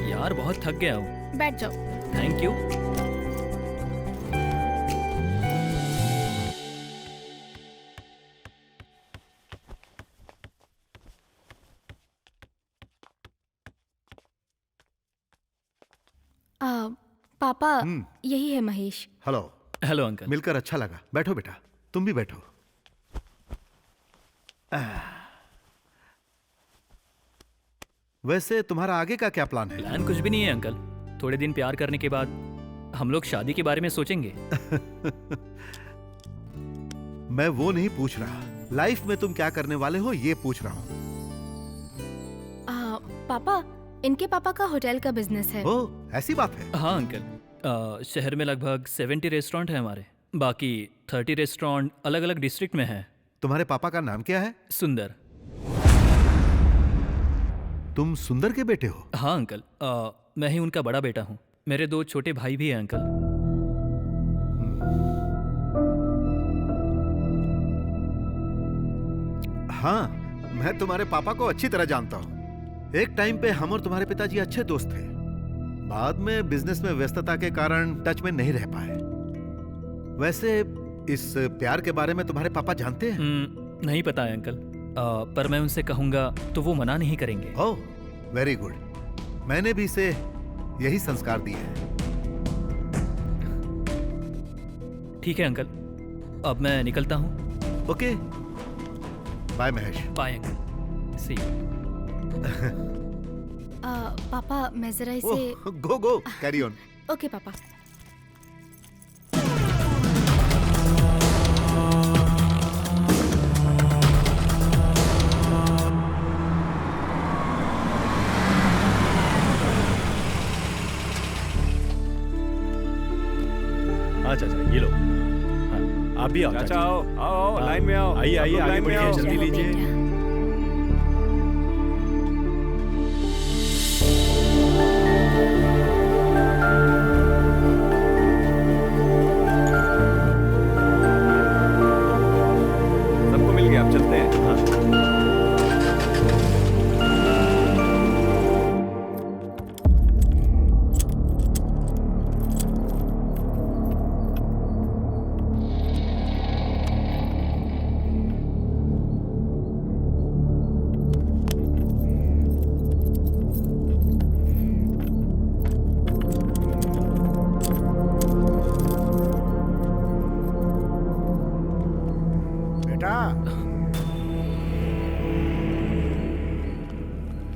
यार बहुत थक गया हूँ। बैठ जाओ। Thank you. पापा, यही है महेश। हेलो। Hello uncle. मिलकर अच्छा लगा। बैठो बेटा, तुम भी बैठो। वैसे तुम्हारा आगे का क्या प्लान है? प्लान कुछ भी नहीं है अंकल। थोड़े दिन प्यार करने के बाद हम लोग शादी के बारे में सोचेंगे। मैं वो नहीं पूछ रहा, लाइफ में तुम क्या करने वाले हो ये पूछ रहा हूँ। पापा, इनके पापा का होटल का बिजनेस है। ओ, ऐसी बात है? हाँ अंकल, शहर में लगभग 70 रेस्टोरेंट है हमारे। बाकी 30 रेस्टोरेंट अलग अलग डिस्ट्रिक्ट में है। तुम्हारे पापा का नाम क्या है? सुंदर। तुम सुंदर के बेटे हो? हाँ अंकल, मैं ही उनका बड़ा बेटा हूँ। मेरे 2 छोटे भाई भी हैं अंकल। हाँ, मैं तुम्हारे पापा को अच्छी तरह जानता हूँ। एक टाइम पे हम और तुम्हारे पिताजी अच्छे दोस्त थे। बाद में बिजनेस में व्यस्तता के कारण टच में नहीं रह पाए। वैसे इस प्यार के बारे में तुम्हारे पापा जानते हैं? नहीं पता है अंकल, पर मैं उनसे कहूंगा तो वो मना नहीं करेंगे। ओह, वेरी गुड। मैंने भी इसे यही संस्कार दिए हैं। ठीक है अंकल, अब मैं निकलता हूँ। Okay, bye Mahesh. Bye uncle, see you. पापा मैं जरा इसे go go, carry on. Okay पापा। हाँ चाचा, ये लो। हाँ, आप भी आओ चाचा, आओ आओ, हाँ, लाइन में आओ। आइए आइए, आगे बढ़िए, जल्दी लीजिए। सबको मिल गया, अब चलते हैं।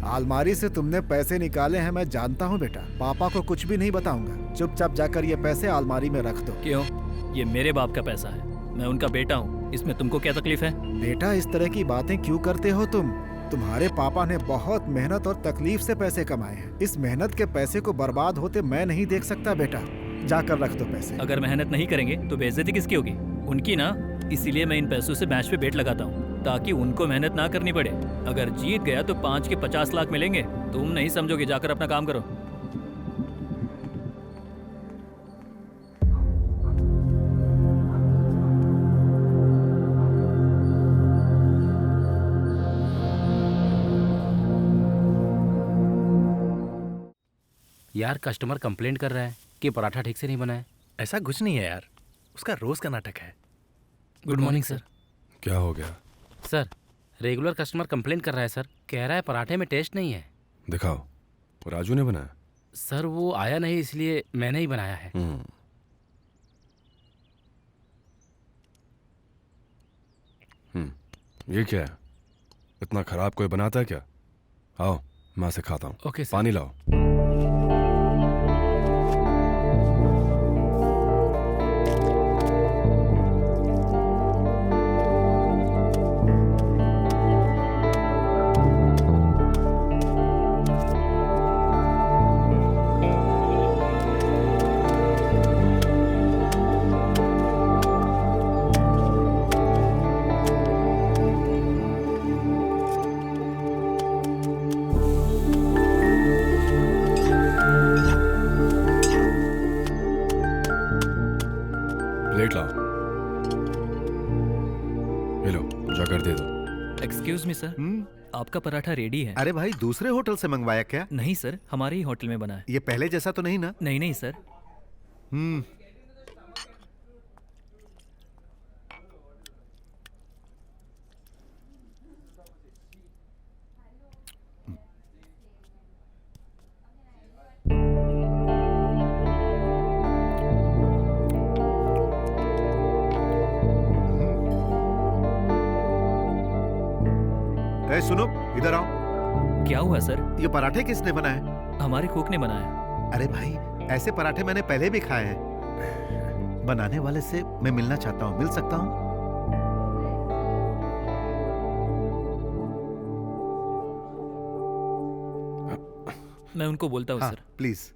अलमारी से तुमने पैसे निकाले हैं, मैं जानता हूँ बेटा। पापा को कुछ भी नहीं बताऊंगा। चुपचाप जाकर ये पैसे अलमारी में रख दो। क्यों? ये मेरे बाप का पैसा है, मैं उनका बेटा हूँ, इसमें तुमको क्या तकलीफ है? बेटा, इस तरह की बातें क्यों करते हो तुम? तुम्हारे पापा ने बहुत मेहनत और तकलीफ से पैसे कमाए हैं। इस मेहनत के पैसे को बर्बाद होते मैं नहीं देख सकता बेटा। जाकर रख दो पैसे। अगर मेहनत नहीं करेंगे तो बेइज्जती किसकी होगी? उनकी ना। इसीलिए मैं इन पैसों से मैच पे बेट लगाता हूँ ताकि उनको मेहनत ना करनी पड़े। अगर जीत गया तो 5 के 50 लाख मिलेंगे। तुम नहीं समझोगे, जाकर अपना काम करो। यार कस्टमर कंप्लेंट कर रहा है कि पराठा ठीक से नहीं बना है। ऐसा कुछ नहीं है यार, उसका रोज का नाटक है। Good morning sir. क्या हो गया? सर रेगुलर कस्टमर कंप्लेंट कर रहा है सर, कह रहा है पराठे में टेस्ट नहीं है। दिखाओ। वो राजू ने बनाया? सर वो आया नहीं इसलिए मैंने ही बनाया है। ये क्या है? इतना खराब कोई बनाता है क्या? आओ मैं सिखाता हूँ। Okay sir. पानी लाओ। प्लेट लाओ। ये लो, जाकर दे दो। एक्सक्यूज मी सर, आपका पराठा रेडी है। अरे भाई, दूसरे होटल से मंगवाया क्या? नहीं सर, हमारे ही होटल में बना है। ये पहले जैसा तो नहीं ना? नहीं नहीं सर। ए, सुनो, इधर आओ। क्या हुआ सर? ये पराठे किसने बनाए? हमारे कुक ने बनाया। अरे भाई, ऐसे पराठे मैंने पहले भी खाए हैं। बनाने वाले से मैं मिलना चाहता हूँ, मिल सकता हूँ? मैं उनको बोलता हूँ सर। प्लीज।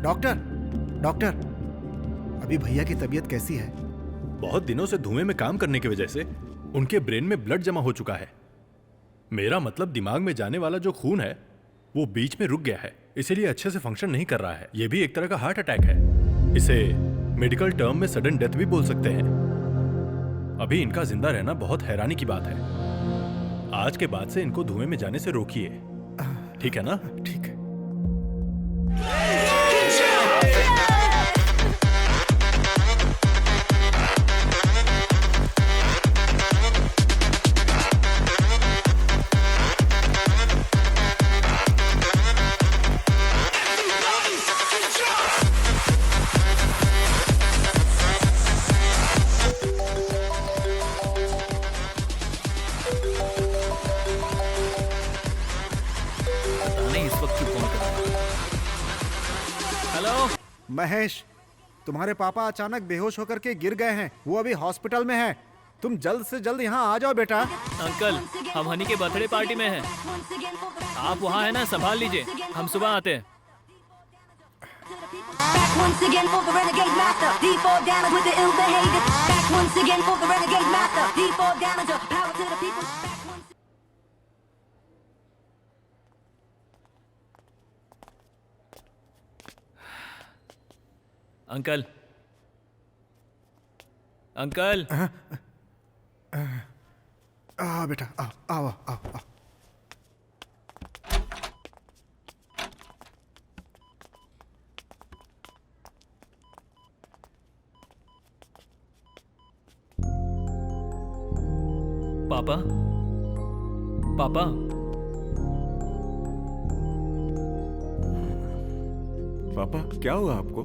डॉक्टर, डॉक्टर, अभी भैया की तबीयत कैसी है? बहुत दिनों से धुएं में काम करने की वजह से उनके ब्रेन में ब्लड जमा हो चुका है। मेरा मतलब दिमाग में जाने वाला जो खून है वो बीच में रुक गया है, इसीलिए अच्छे से फंक्शन नहीं कर रहा है। ये भी एक तरह का हार्ट अटैक है। इसे मेडिकल टर्म में सडन डेथ भी बोल सकते हैं। अभी इनका जिंदा रहना बहुत हैरानी की बात है। आज के बाद से इनको धुएं में जाने से रोकिए, ठीक है ना? ठीक है। महेश, तुम्हारे पापा अचानक बेहोश होकर के गिर गए हैं। वो अभी हॉस्पिटल में हैं। तुम जल्द से जल्द यहाँ आ जाओ बेटा। अंकल, हम हनी के बर्थडे पार्टी में हैं। आप वहाँ है ना, संभाल लीजिए, हम सुबह आते हैं। अंकल, अंकल, बेटा, आओ आओ आओ। पापा, पापा, पापा क्या हुआ आपको?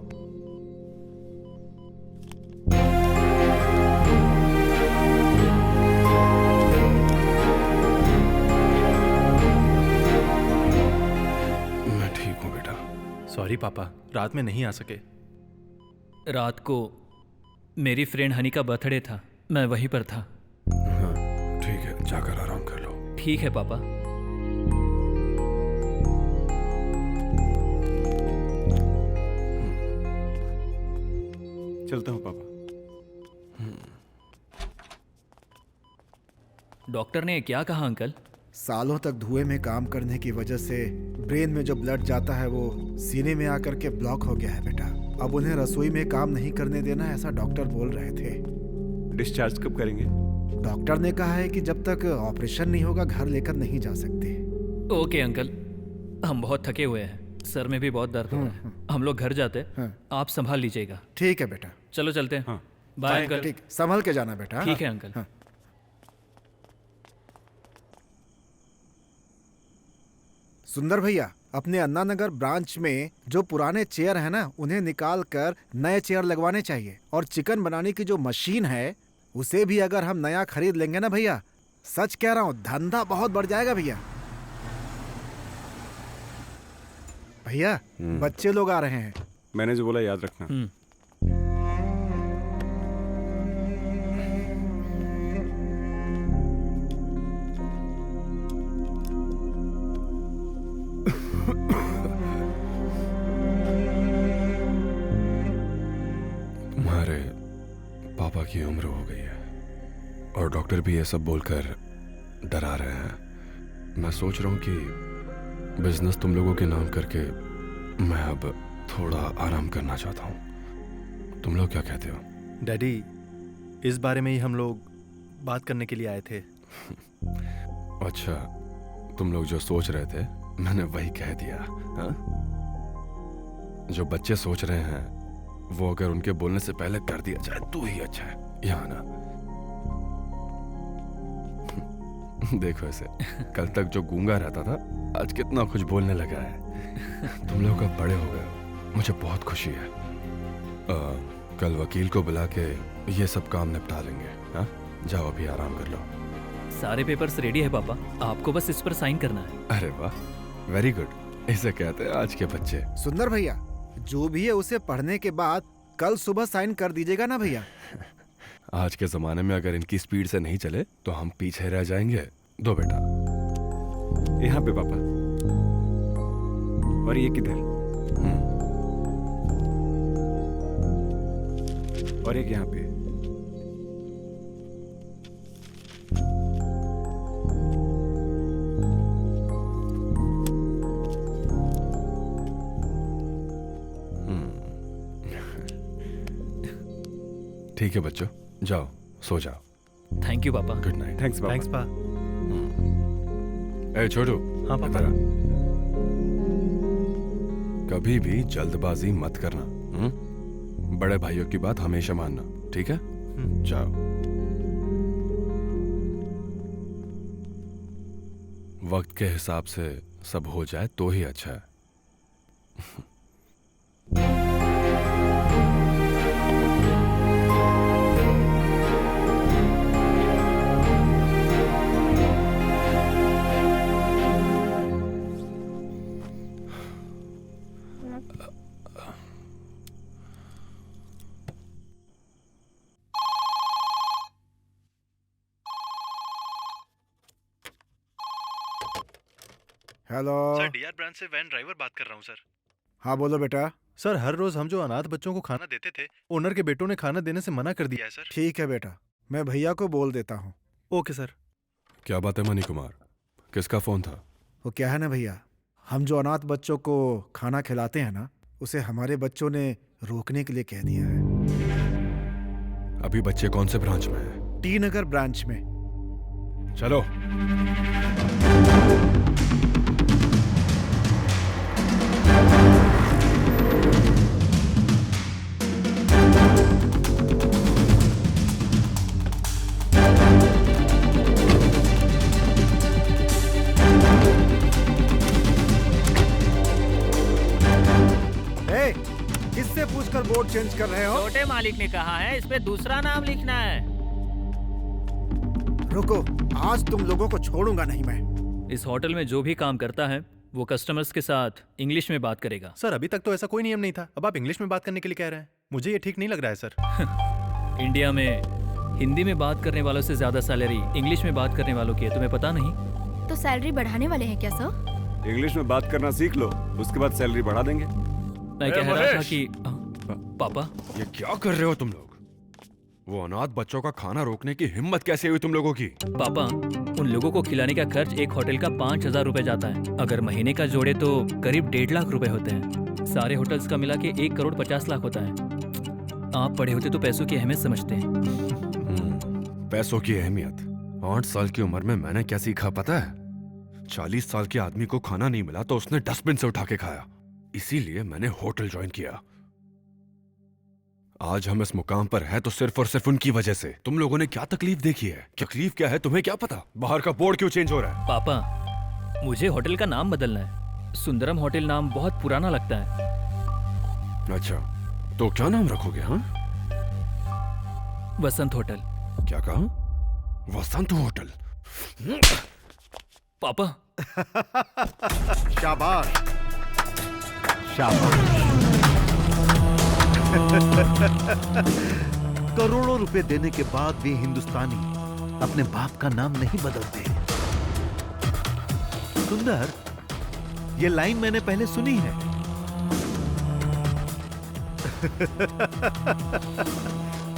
मैं ठीक हूँ बेटा। सॉरी पापा, रात में नहीं आ सके। रात को मेरी फ्रेंड हनी का बर्थडे था, मैं वहीं पर था। हाँ ठीक है, जाकर आराम कर लो। ठीक है पापा। चलता हूँ पापा। डॉक्टर ने क्या कहा अंकल? सालों तक धुएं में काम करने की वजह से ब्रेन में जो ब्लड जाता है वो सीने में आकर के ब्लॉक हो गया है बेटा। अब उन्हें रसोई में काम नहीं करने देना, ऐसा डॉक्टर बोल रहे थे। डिस्चार्ज कब करेंगे? डॉक्टर ने कहा है कि जब तक ऑपरेशन नहीं होगा घर लेकर नहीं जा सकते। ओके अंकल, हम बहुत थके हुए हैं, सर में भी बहुत दर्द हो रहा है। हम लोग घर जाते हैं, आप संभाल लीजिएगा। ठीक है बेटा। चलो चलते हैं। Bye uncle. ठीक, संभल के जाना बेटा। ठीक है अंकल। सुंदर भैया, अपने अन्ना नगर ब्रांच में जो पुराने चेयर है ना, उन्हें निकाल कर नए चेयर लगवाने चाहिए। और चिकन बनाने की जो मशीन है उसे भी अगर हम नया खरीद लेंगे ना भैया, सच कह रहा हूँ, धंधा बहुत बढ़ जाएगा भैया। भैया बच्चे लोग आ रहे हैं। मैंने जो बोला याद रखना। तुम्हारे पापा की उम्र हो गई है और डॉक्टर भी ये सब बोलकर डरा रहे हैं। मैं सोच रहा हूँ कि बिजनेस तुम लोगों के नाम करके मैं अब थोड़ा आराम करना चाहता हूँ। तुम लोग क्या कहते हो? डैडी, इस बारे में ही हम लोग बात करने के लिए आए थे। अच्छा, तुम लोग जो सोच रहे थे मैंने वही कह दिया। हा? जो बच्चे सोच रहे हैं वो अगर उनके बोलने से पहले कर दिया जाए तो ही अच्छा है। यहाँ ना देखो ऐसे, कल तक जो गूंगा रहता था आज कितना कुछ बोलने लगा है। तुम लोग अब बड़े हो गए, मुझे बहुत खुशी है। कल वकील को बुला के ये सब काम निपटा लेंगे। हाँ, जाओ अभी आराम कर लो। सारे पेपर्स रेडी है पापा, आपको बस इस पर साइन करना है। अरे वाह, वेरी गुड। इसे कहते हैं आज के बच्चे। सुंदर भैया, जो भी है उसे पढ़ने के बाद कल सुबह साइन कर दीजिएगा ना भैया। आज के जमाने में अगर इनकी स्पीड से नहीं चले तो हम पीछे रह जाएंगे। दो बेटा। यहाँ पे पापा। और ये किधर? और एक यहाँ पे। ठीक है बच्चों, जाओ सो जाओ। थैंक यू पापा। Good night. थैंक्स पापा। थैंक्स पा। ए छोटू। हाँ पापा। इधर आ। कभी भी जल्दबाजी मत करना। बड़े भाइयों की बात हमेशा मानना, ठीक है? जाओ। वक्त के हिसाब से सब हो जाए तो ही अच्छा है। हेलो सर, डीआर ब्रांच से वैन ड्राइवर बात कर रहा हूँ सर। हाँ बोलो बेटा। सर, हर रोज हम जो अनाथ बच्चों को खाना देते थे, ओनर के बेटों ने खाना देने से मना कर दिया है सर। ठीक है बेटा, मैं भैया को बोल देता हूँ। Okay sir. क्या बात है मनी कुमार, किसका फोन था? वो क्या है ना भैया, हम जो अनाथ बच्चों को खाना खिलाते हैं ना, उसे हमारे बच्चों ने रोकने के लिए कह दिया है। अभी बच्चे कौन से ब्रांच में हैं? टी नगर ब्रांच में। चलो। किससे पूछकर बोर्ड चेंज कर रहे हो? छोटे मालिक ने कहा है इस पे दूसरा नाम लिखना है। रुको, आज तुम लोगों को छोड़ूंगा नहीं मैं। इस होटल में जो भी काम करता है वो कस्टमर्स के साथ इंग्लिश में बात करेगा। सर, अभी तक तो ऐसा कोई नियम नहीं था, अब आप इंग्लिश में बात करने के लिए कह रहे हैं। मुझे ये ठीक नहीं लग रहा है सर। इंडिया में हिंदी में बात करने वालों से ज्यादा सैलरी इंग्लिश में बात करने वालों की है, तुम्हें पता नहीं? तो सैलरी बढ़ाने वाले हैं क्या सर? इंग्लिश में बात करना सीख लो, उसके बाद सैलरी बढ़ा देंगे। मैं कह रहा था कि पापा, ये क्या कर रहे हो तुम लोग? वो अनाथ बच्चों का खाना रोकने की हिम्मत कैसे हुई तुम लोगों की? पापा, उन लोगों को खिलाने का खर्च एक होटल का 5,000 रुपए जाता है। अगर महीने का जोड़े तो करीब 1.5 लाख रुपए होते हैं। सारे होटल्स का मिला के 1 करोड़ 50 लाख होता है। आप पढ़े होते तो पैसों की अहमियत समझते हैं। पैसों की अहमियत 8 साल की उम्र में मैंने क्या सीखा पता है? 40 साल के आदमी को खाना नहीं मिला तो उसने डस्टबिन से उठा के खाया। इसीलिए मैंने होटल ज्वाइन किया। आज हम इस मुकाम पर हैं तो सिर्फ और सिर्फ उनकी वजह से। तुम लोगों ने क्या तकलीफ देखी है? तकलीफ क्या है तुम्हें क्या पता? बाहर का बोर्ड क्यों चेंज हो रहा है? पापा, मुझे होटल का नाम बदलना है। सुंदरम होटल नाम बहुत पुराना लगता है। अच्छा, तो क्या नाम रखोगे? हाँ, वसंत होटल। क्या कहा? वसंत होटल? पापा। शाबाश शाबाश। करोड़ों रुपए देने के बाद भी हिंदुस्तानी अपने बाप का नाम नहीं बदलते। सुंदर, ये लाइन मैंने पहले सुनी है।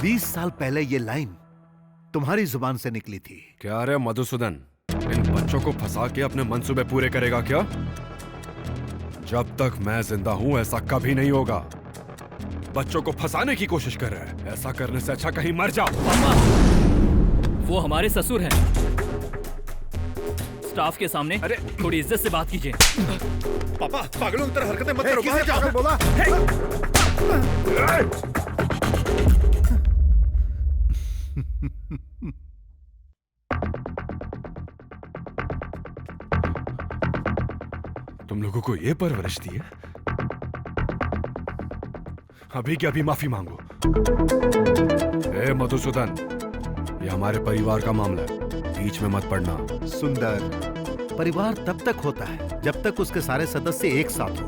20 साल पहले ये लाइन तुम्हारी जुबान से निकली थी। क्या रे मधुसूदन, इन बच्चों को फंसा के अपने मंसूबे पूरे करेगा क्या? जब तक मैं जिंदा हूं ऐसा कभी नहीं होगा। बच्चों को फंसाने की कोशिश कर रहा है, ऐसा करने से अच्छा कहीं मर जाओ। पापा, वो हमारे ससुर हैं। स्टाफ के सामने थोड़ी इज्जत से बात कीजिए। पापा, पागलों की तरह हरकतें मत करो। बाहर जाओ। बोला? तुम लोगों को ये परवरिश दी है? अभी क्या अभी माफी मांगो। ए मधुसूदन, ये हमारे परिवार का मामला है, बीच में मत पड़ना। सुंदर, परिवार तब तक होता है जब तक उसके सारे सदस्य एक साथ हो।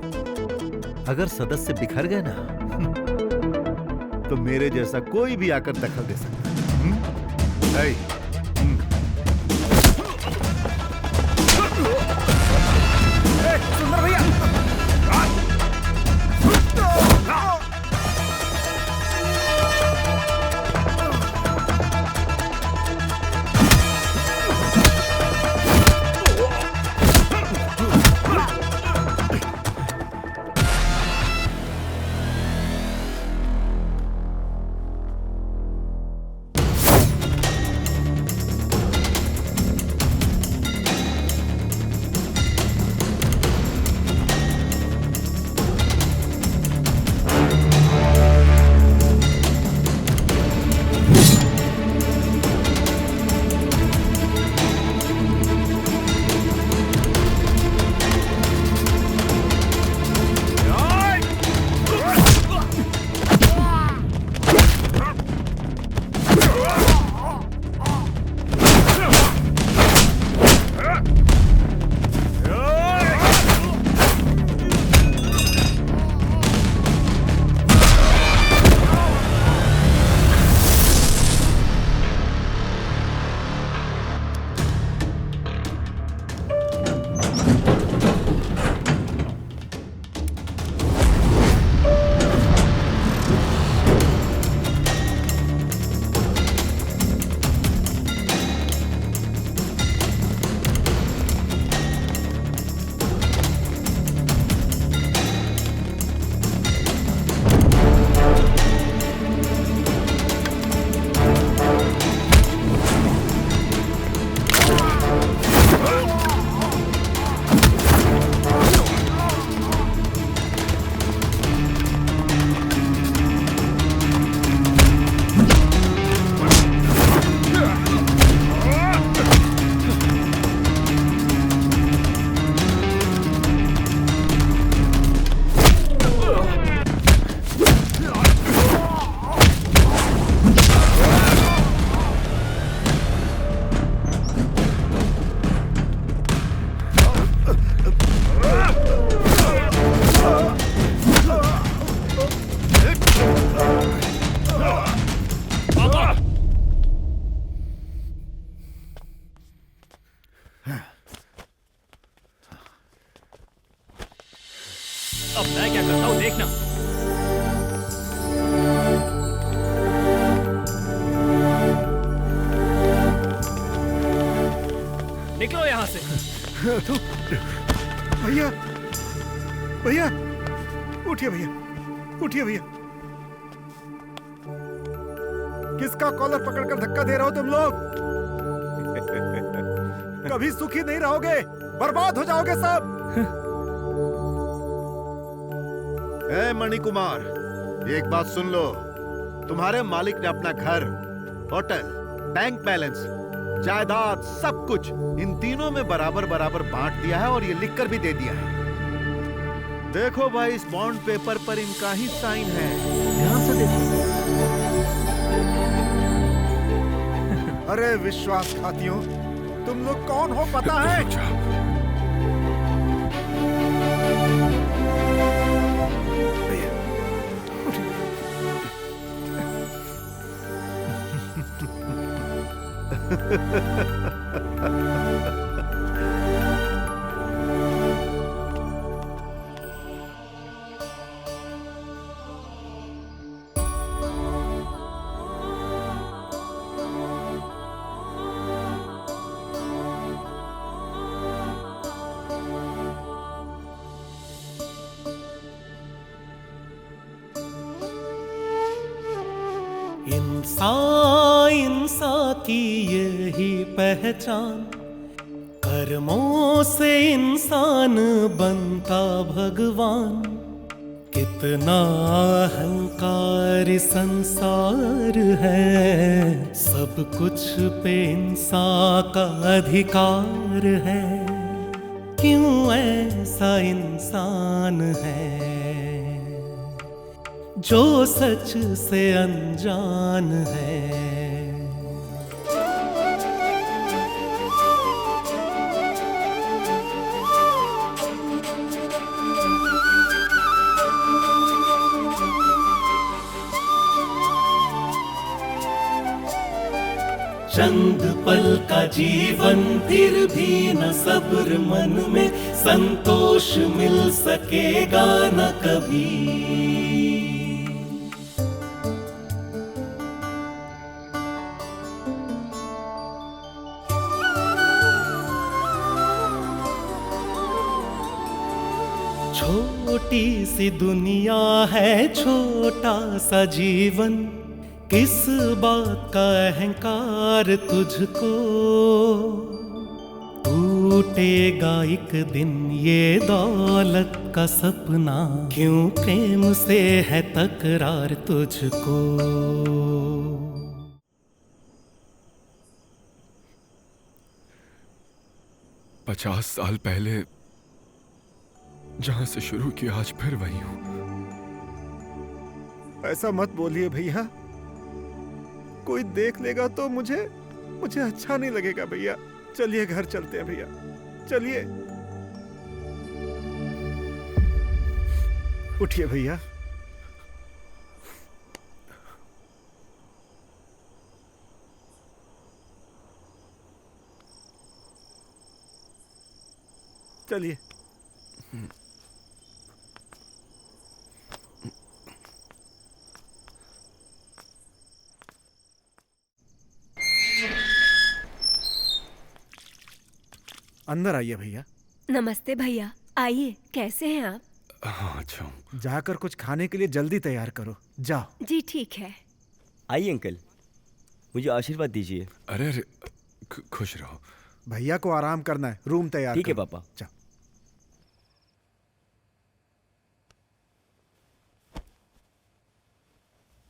अगर सदस्य बिखर गए ना तो मेरे जैसा कोई भी आकर दखल दे सकता है। सुंदर भैया, अब मैं क्या करता हूँ देखना। निकलो यहाँ से। भैया भैया उठिए भैया, उठिए भैया। किसका कॉलर पकड़कर धक्का दे रहे हो तुम लोग? कभी सुखी नहीं रहोगे, बर्बाद हो जाओगे सब। ए मणिकुमार, एक बात सुन लो। तुम्हारे मालिक ने अपना घर, होटल, बैंक बैलेंस, जायदाद, सब कुछ इन तीनों में बराबर बराबर बांट दिया है और ये लिखकर भी दे दिया है। देखो भाई, इस बॉन्ड पेपर पर इनका ही साइन है, ध्यान से देखो। अरे विश्वासघातियों, तुम लोग कौन हो पता है? इंसान की यही पहचान, कर्मों से इंसान बनता भगवान। कितना अहंकार संसार है, सब कुछ पे इंसान का अधिकार है। क्यों ऐसा इंसान है जो सच से अनजान है? चंद पल का जीवन, फिर भी न सब्र मन में, संतोष मिल सकेगा न कभी। छोटी सी दुनिया है, छोटा सा जीवन, किस बात का अहंकार तुझको? टूटेगा एक दिन ये दौलत का सपना, क्यों प्रेम से है तकरार तुझको? 50 साल पहले जहां से शुरू किया, आज फिर वही हूं। ऐसा मत बोलिए भैया, कोई देख लेगा तो मुझे अच्छा नहीं लगेगा भैया। चलिए घर चलते हैं भैया, चलिए। उठिए भैया। चलिए। अंदर आइए भैया। नमस्ते भैया, आइए। कैसे हैं आप? हाँ, अच्छा हूँ। जाकर कुछ खाने के लिए जल्दी तैयार करो, जाओ। जी ठीक है। आइए अंकल, मुझे आशीर्वाद दीजिए। अरे अरे, खुश रहो। भैया को आराम करना है, रूम तैयार ठीक है करो। पापा। जाओ।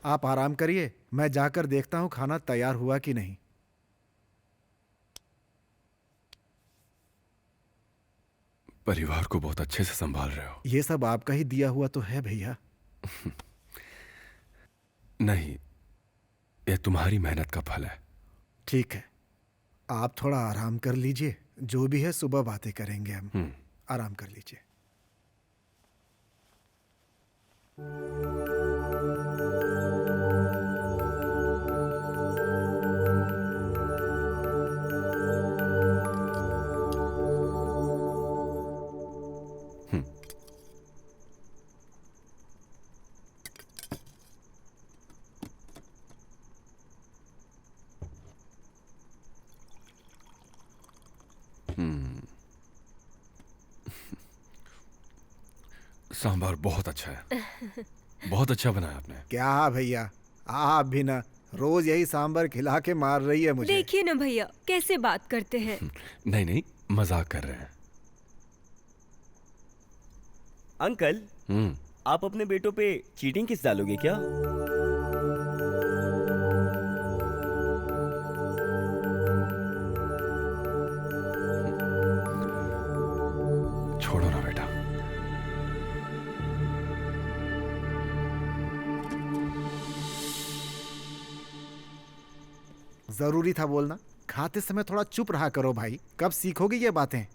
आप आराम करिए, मैं जाकर देखता हूँ खाना तैयार हुआ कि नहीं। परिवार को बहुत अच्छे से संभाल रहे हो। ये सब आपका ही दिया हुआ तो है भैया। नहीं, ये तुम्हारी मेहनत का फल है। ठीक है, आप थोड़ा आराम कर लीजिए, जो भी है सुबह बातें करेंगे हम। आराम कर लीजिए। सांभर बहुत अच्छा है, बहुत अच्छा बनाया आपने। क्या भैया, आप भी ना रोज यही सांभर खिला के मार रही है मुझे। देखिए ना भैया कैसे बात करते हैं। नहीं नहीं, मजाक कर रहे हैं। अंकल, आप अपने बेटों पे चीटिंग किस डालोगे क्या? छोड़ो ना बेटा। जरूरी था बोलना। खाते समय थोड़ा चुप रहा करो भाई, कब सीखोगे ये बातें?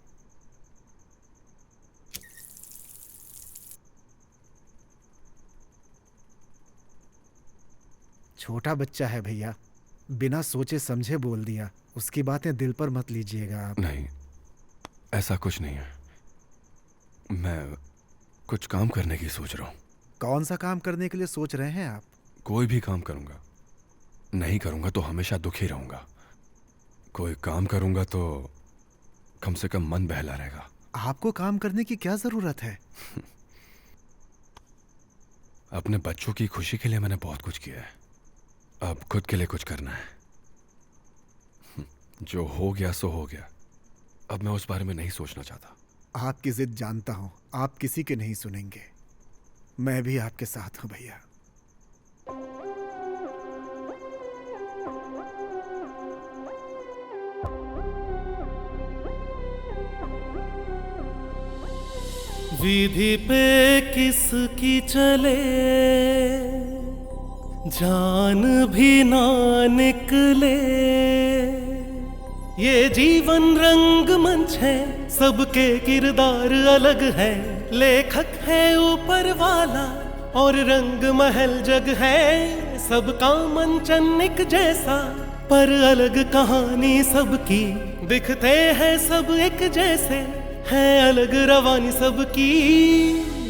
छोटा बच्चा है भैया, बिना सोचे समझे बोल दिया। उसकी बातें दिल पर मत लीजिएगा आप। नहीं, ऐसा कुछ नहीं है। मैं कुछ काम करने की सोच रहा हूँ। कौन सा काम करने के लिए सोच रहे हैं आप? कोई भी काम करूंगा। नहीं करूंगा तो हमेशा दुखी रहूंगा। कोई काम करूंगा तो कम से कम मन बहला रहेगा। आपको काम करने की क्या जरूरत है? अपने बच्चों की खुशी के लिए मैंने बहुत कुछ किया है, अब खुद के लिए कुछ करना है। जो हो गया सो हो गया, अब मैं उस बारे में नहीं सोचना चाहता। आपकी जिद जानता हूं, आप किसी के नहीं सुनेंगे। मैं भी आपके साथ हूं भैया। विधि पे किसकी चले जान भी ना निकले, ये जीवन रंग मंच है, सबके किरदार अलग है। लेखक है ऊपर वाला और रंग महल जग है, सबका मंचन एक जैसा पर अलग कहानी सबकी। दिखते हैं सब एक जैसे, है अलग रवानी सबकी।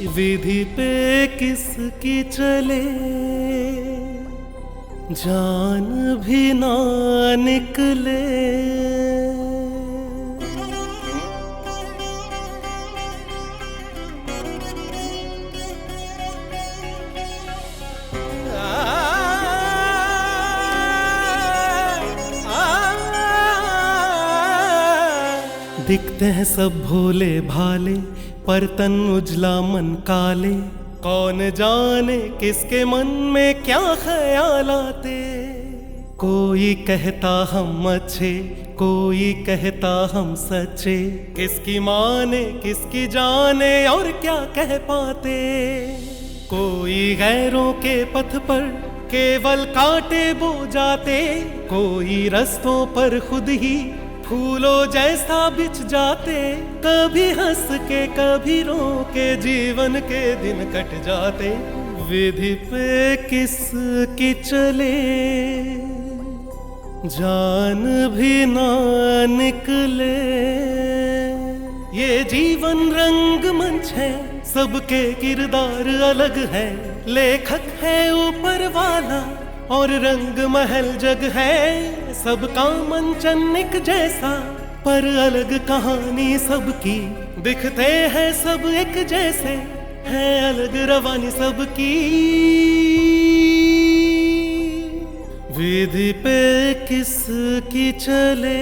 विधि पे किसकी चले जान भी ना निकले। दिखते हैं सब भोले भाले पर तन उजला मन काले। कौन जाने किसके मन में क्या ख्याल आते। कोई कहता हम अच्छे, कोई कहता हम सच्चे। किसकी माने किसकी जाने और क्या कह पाते। कोई गैरों के पथ पर केवल कांटे बो जाते। कोई रस्तों पर खुद ही फूलों जैसा बिछ जाते। कभी हंस के कभी रो के जीवन के दिन कट जाते। विधि पे किसकी चले जान भी ना निकले। ये जीवन रंग मंच है, सबके किरदार अलग है। लेखक है ऊपर वाला और रंग महल जग है। सबका मंचन एक जैसा पर अलग कहानी सबकी। दिखते हैं सब एक जैसे, है अलग रवानी सबकी। विधि पे किसकी चले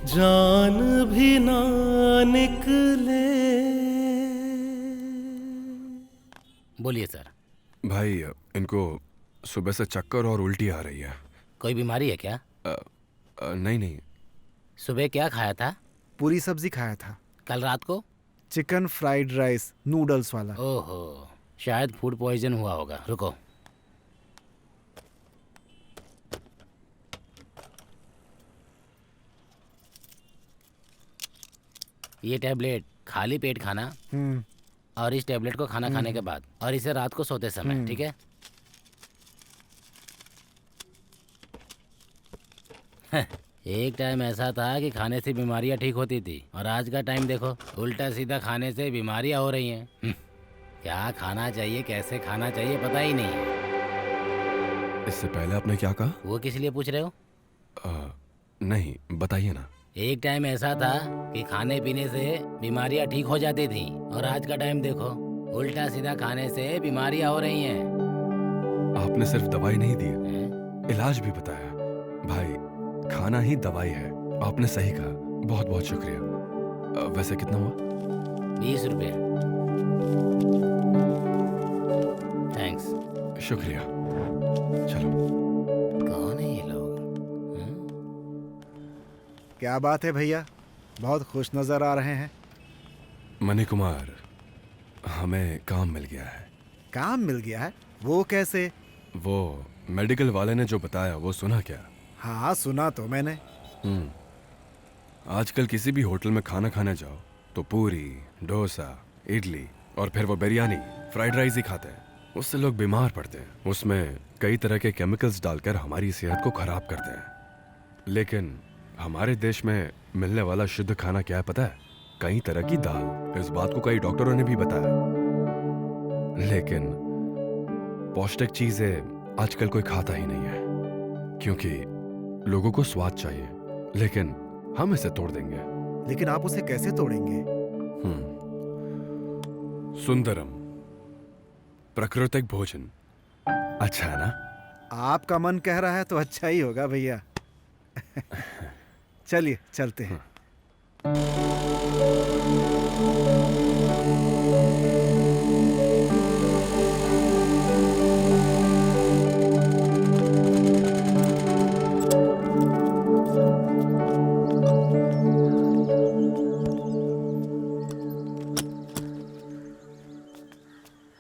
जान भी ना निकले। बोलिए सर। भाई इनको सुबह से चक्कर और उल्टी आ रही है। कोई बीमारी है क्या? नहीं नहीं। सुबह क्या खाया था? पूरी सब्जी खाया था। कल रात को? चिकन फ्राइड राइस नूडल्स वाला। ओहो, शायद फूड पॉइजन हुआ होगा। रुको। ये टैबलेट खाली पेट खाना और इस टैबलेट को खाना खाने के बाद, और इसे रात को सोते समय, ठीक है? एक टाइम ऐसा था कि खाने से बीमारियां ठीक होती थी, और आज का टाइम देखो, उल्टा सीधा खाने से बीमारियां हो रही हैं। क्या खाना चाहिए, कैसे खाना चाहिए, पता ही नहीं है। इससे पहले आपने क्या कहा? वो किस लिए पूछ रहे हो? नहीं, बताइए ना। एक टाइम ऐसा था कि खाने पीने से बीमारियां ठीक हो जाती थी, और आज का टाइम देखो, उल्टा सीधा खाने से बीमारियां हो रही हैं। आपने सिर्फ दवाई नहीं दी, इलाज भी बताया। भाई, खाना ही दवाई है। आपने सही कहा। बहुत बहुत शुक्रिया। वैसे कितना हुआ? 20 रुपए। थैंक्स। शुक्रिया। चलो। कौन है ये लोग? क्या बात है भैया, बहुत खुश नजर आ रहे हैं। मनी कुमार, हमें काम मिल गया है। काम मिल गया है? वो कैसे? वो मेडिकल वाले ने जो बताया वो सुना क्या? हाँ सुना तो मैंने। आजकल किसी भी होटल में खाना खाने जाओ तो पूरी, डोसा, इडली और फिर वो बिरयानी, फ्राइड राइस ही खाते हैं। उससे लोग बीमार पड़ते हैं। उसमें कई तरह के केमिकल्स डालकर हमारी सेहत को खराब करते हैं। लेकिन हमारे देश में मिलने वाला शुद्ध खाना क्या है पता है? कई तरह की दाल। इस बात को कई डॉक्टरों ने भी बताया। लेकिन पौष्टिक चीजें आजकल कोई खाता ही नहीं है, क्योंकि लोगों को स्वाद चाहिए। लेकिन हम इसे तोड़ देंगे। लेकिन आप उसे कैसे तोड़ेंगे? सुंदरम, प्राकृतिक भोजन। अच्छा है ना? आपका मन कह रहा है तो अच्छा ही होगा भैया। चलिए चलते हैं।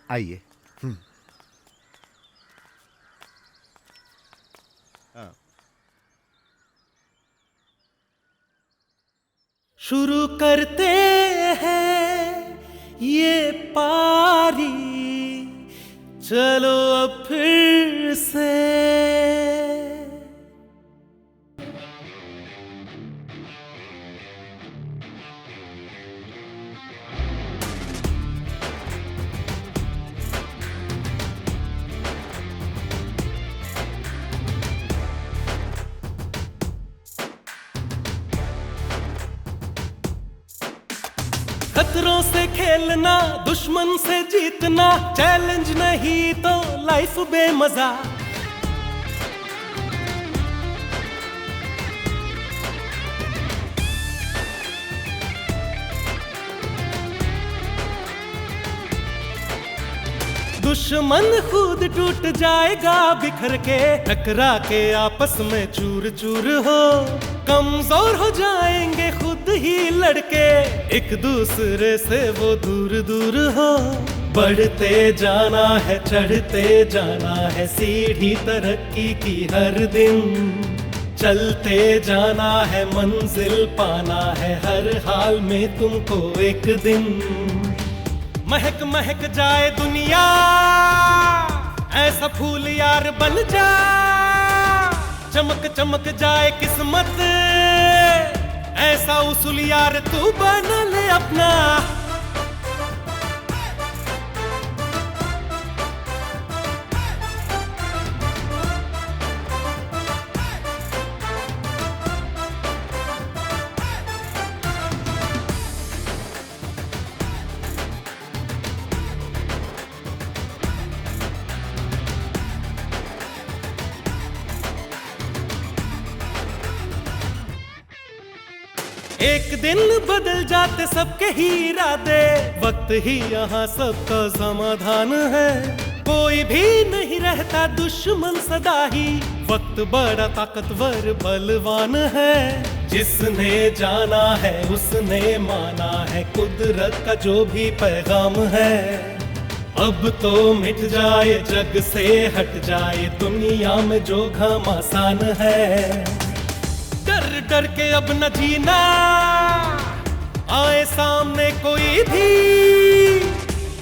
आइए। शुरू करते हैं ये पारी, चलो अब फिर से। खतरों से खेलना, दुश्मन से जीतना, चैलेंज नहीं तो लाइफ बेमजा। दुश्मन खुद टूट जाएगा बिखर के, टकरा के आपस में चूर चूर हो। कमजोर हो जाएंगे खुद ही लड़के, एक दूसरे से वो दूर दूर हो। बढ़ते जाना है, चढ़ते जाना है, सीढ़ी तरक्की की हर दिन। चलते जाना है, मंजिल पाना है, हर हाल में तुमको एक दिन। महक महक जाए दुनिया, ऐसा फूल यार बन जा। चमक चमक जाए किस्मत, ऐसा उसूल यार तू बना ले अपना। एक दिन बदल जाते सबके ही इरादे, वक्त ही यहाँ सबका समाधान है। कोई भी नहीं रहता दुश्मन सदा ही, वक्त बड़ा ताकतवर बलवान है। जिसने जाना है उसने माना है, कुदरत का जो भी पैगाम है। अब तो मिट जाए जग से हट जाए, दुनिया में जो घमासान है। डर डर के अब न जीना, आए सामने कोई भी,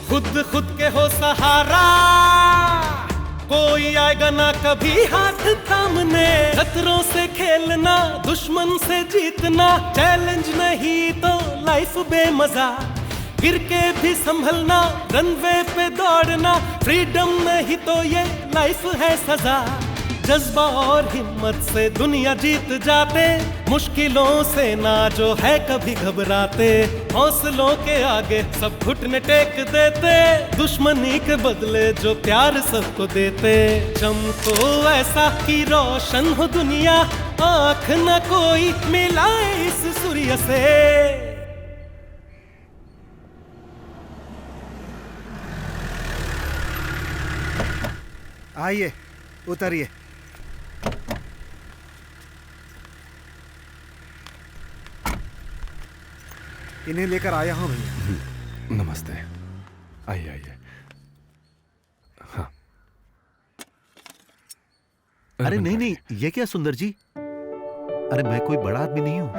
खुद के हो सहारा। कोई आएगा ना कभी हाथ थामने। खतरों से खेलना, दुश्मन से जीतना, चैलेंज नहीं तो लाइफ बेमजा। गिर के भी संभलना, रनवे पे दौड़ना, फ्रीडम नहीं तो ये लाइफ है सजा। जज्बा और हिम्मत से दुनिया जीत जाते, मुश्किलों से ना जो है कभी घबराते, हौसलों के आगे सब घुटने टेक देते, दुश्मनी के बदले जो प्यार सबको देते। चमको ऐसा कि रोशन हो दुनिया, आँख न कोई मिलाए इस सूर्य से। आइए, उतरिए। इन्हें लेकर आया हूं भैया। नमस्ते, आइए आइए। हाँ। अरे नहीं नहीं, ये क्या सुंदर जी? अरे मैं कोई बड़ा आदमी नहीं हूं।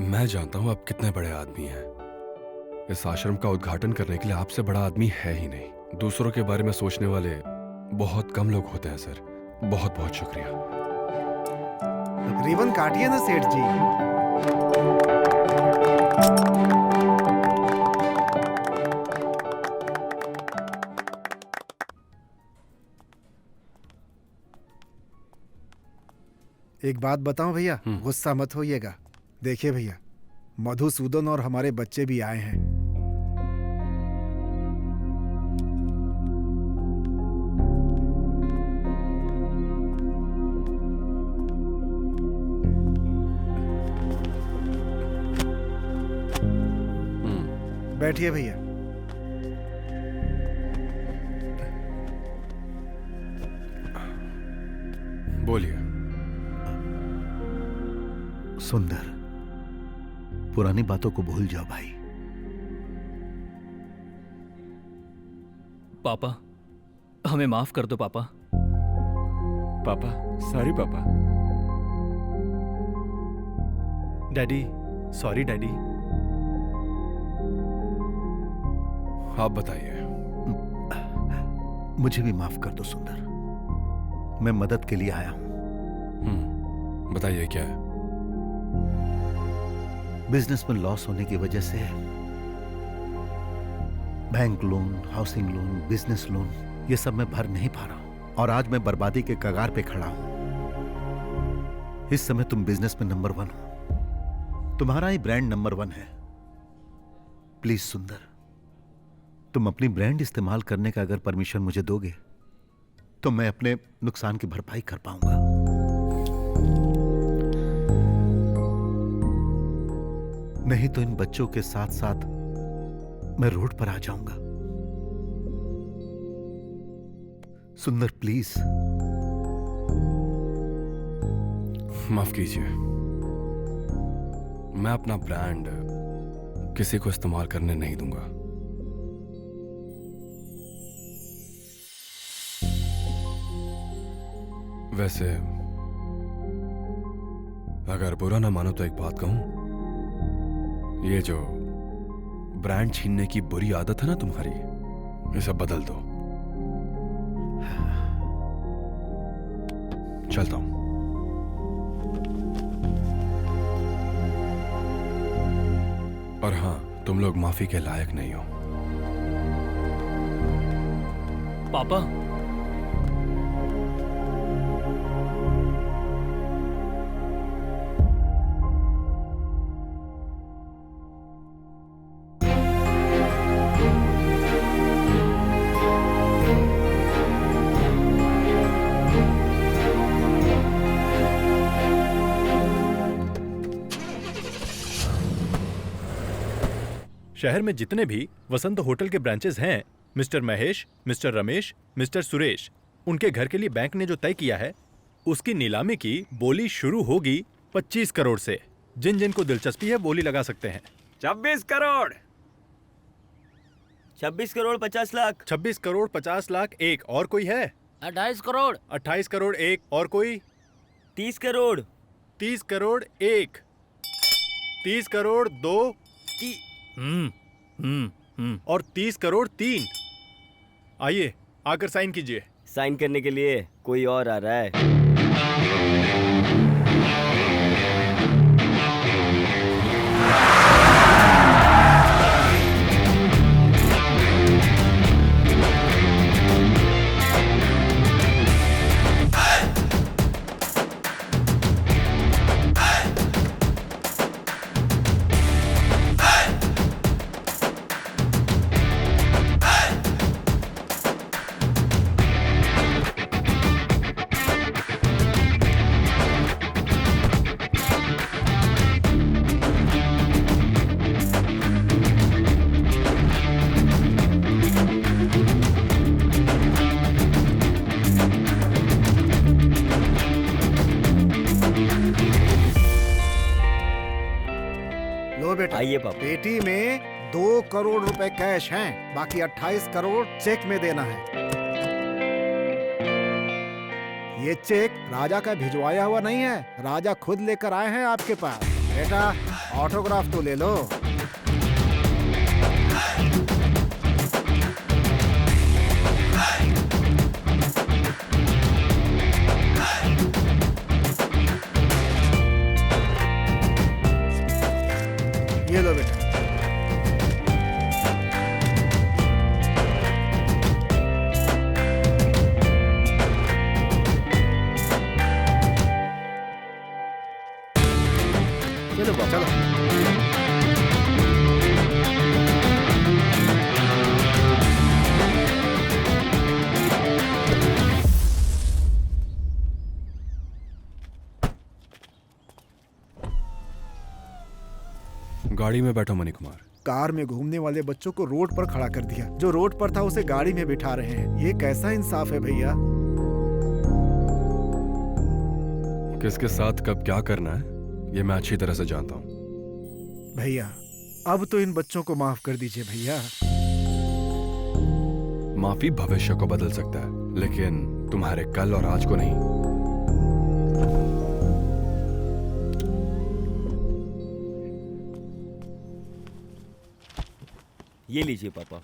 मैं जानता हूं आप कितने बड़े आदमी हैं। इस आश्रम का उद्घाटन करने के लिए आपसे बड़ा आदमी है ही नहीं। दूसरों के बारे में सोचने वाले बहुत कम लोग होते हैं सर। बहुत बहुत शुक्रिया। रिबन काटिए ना सेठ जी। एक बात बताऊं भैया, गुस्सा मत होइएगा। देखिए भैया, मधुसूदन और हमारे बच्चे भी आए हैं। बैठिए भैया। बोलिए। सुंदर, पुरानी बातों को भूल जाओ भाई। पापा, हमें माफ कर दो पापा। पापा, सॉरी पापा। Daddy, sorry daddy. आप बताइए। मुझे भी माफ कर दो सुंदर, मैं मदद के लिए आया हूं। बताइए क्या है? बिजनेस में लॉस होने की वजह से bank loan, housing loan, business loan, ये सब मैं भर नहीं पा रहा हूं और आज मैं बर्बादी के कगार पे खड़ा हूं। इस समय तुम बिजनेस में नंबर 1 हो, तुम्हारा ही ब्रांड नंबर 1 है। प्लीज सुंदर, तुम अपनी ब्रांड इस्तेमाल करने का अगर परमिशन मुझे दोगे तो मैं अपने नुकसान की भरपाई कर पाऊंगा। नहीं तो इन बच्चों के साथ साथ मैं रोड पर आ जाऊंगा। सुंदर प्लीज। माफ कीजिए, मैं अपना ब्रांड किसी को इस्तेमाल करने नहीं दूंगा। वैसे अगर बुरा ना मानो तो एक बात कहूं, ये जो ब्रांड छीनने की बुरी आदत है ना तुम्हारी, इसे बदल दो। चलता हूं। और हां, तुम लोग माफी के लायक नहीं हो। पापा, शहर में जितने भी वसंत होटल के ब्रांचेस हैं, mister Mahesh, mister Ramesh, mister Suresh, उनके घर के लिए बैंक ने जो तय किया है, उसकी नीलामी की बोली शुरू होगी 25 करोड़ से। जिन जिन को दिलचस्पी है बोली लगा सकते हैं। 26 करोड़। 26 करोड़ 50 लाख। 26 करोड़ 50 लाख एक। और कोई है? 28 करोड़। 28 करोड़ एक। और कोई? 30 करोड़। 30 करोड़ एक। 30 करोड़ दो। और 30 करोड़ 3। आइए आकर साइन कीजिए। साइन करने के लिए कोई और आ रहा है। ये पापा। पेटी में 2 करोड़ रुपए कैश हैं, बाकी 28 करोड़ चेक में देना है। ये चेक राजा का भिजवाया हुआ नहीं है, राजा खुद लेकर आए हैं आपके पास। बेटा ऑटोग्राफ तो ले लो। ये लो बेटा। चलो पापा। चलो। गाड़ी में बैठो मनी कुमार। कार में घूमने वाले बच्चों को रोड पर खड़ा कर दिया, जो रोड पर था उसे गाड़ी में बिठा रहे हैं। ये कैसा इंसाफ है भैया? किसके साथ कब क्या करना है ये मैं अच्छी तरह से जानता हूँ। भैया अब तो इन बच्चों को माफ कर दीजिए भैया। माफी भविष्य को बदल सकता है, लेकिन तुम्हारे कल और आज को नहीं। ये लीजिए पापा।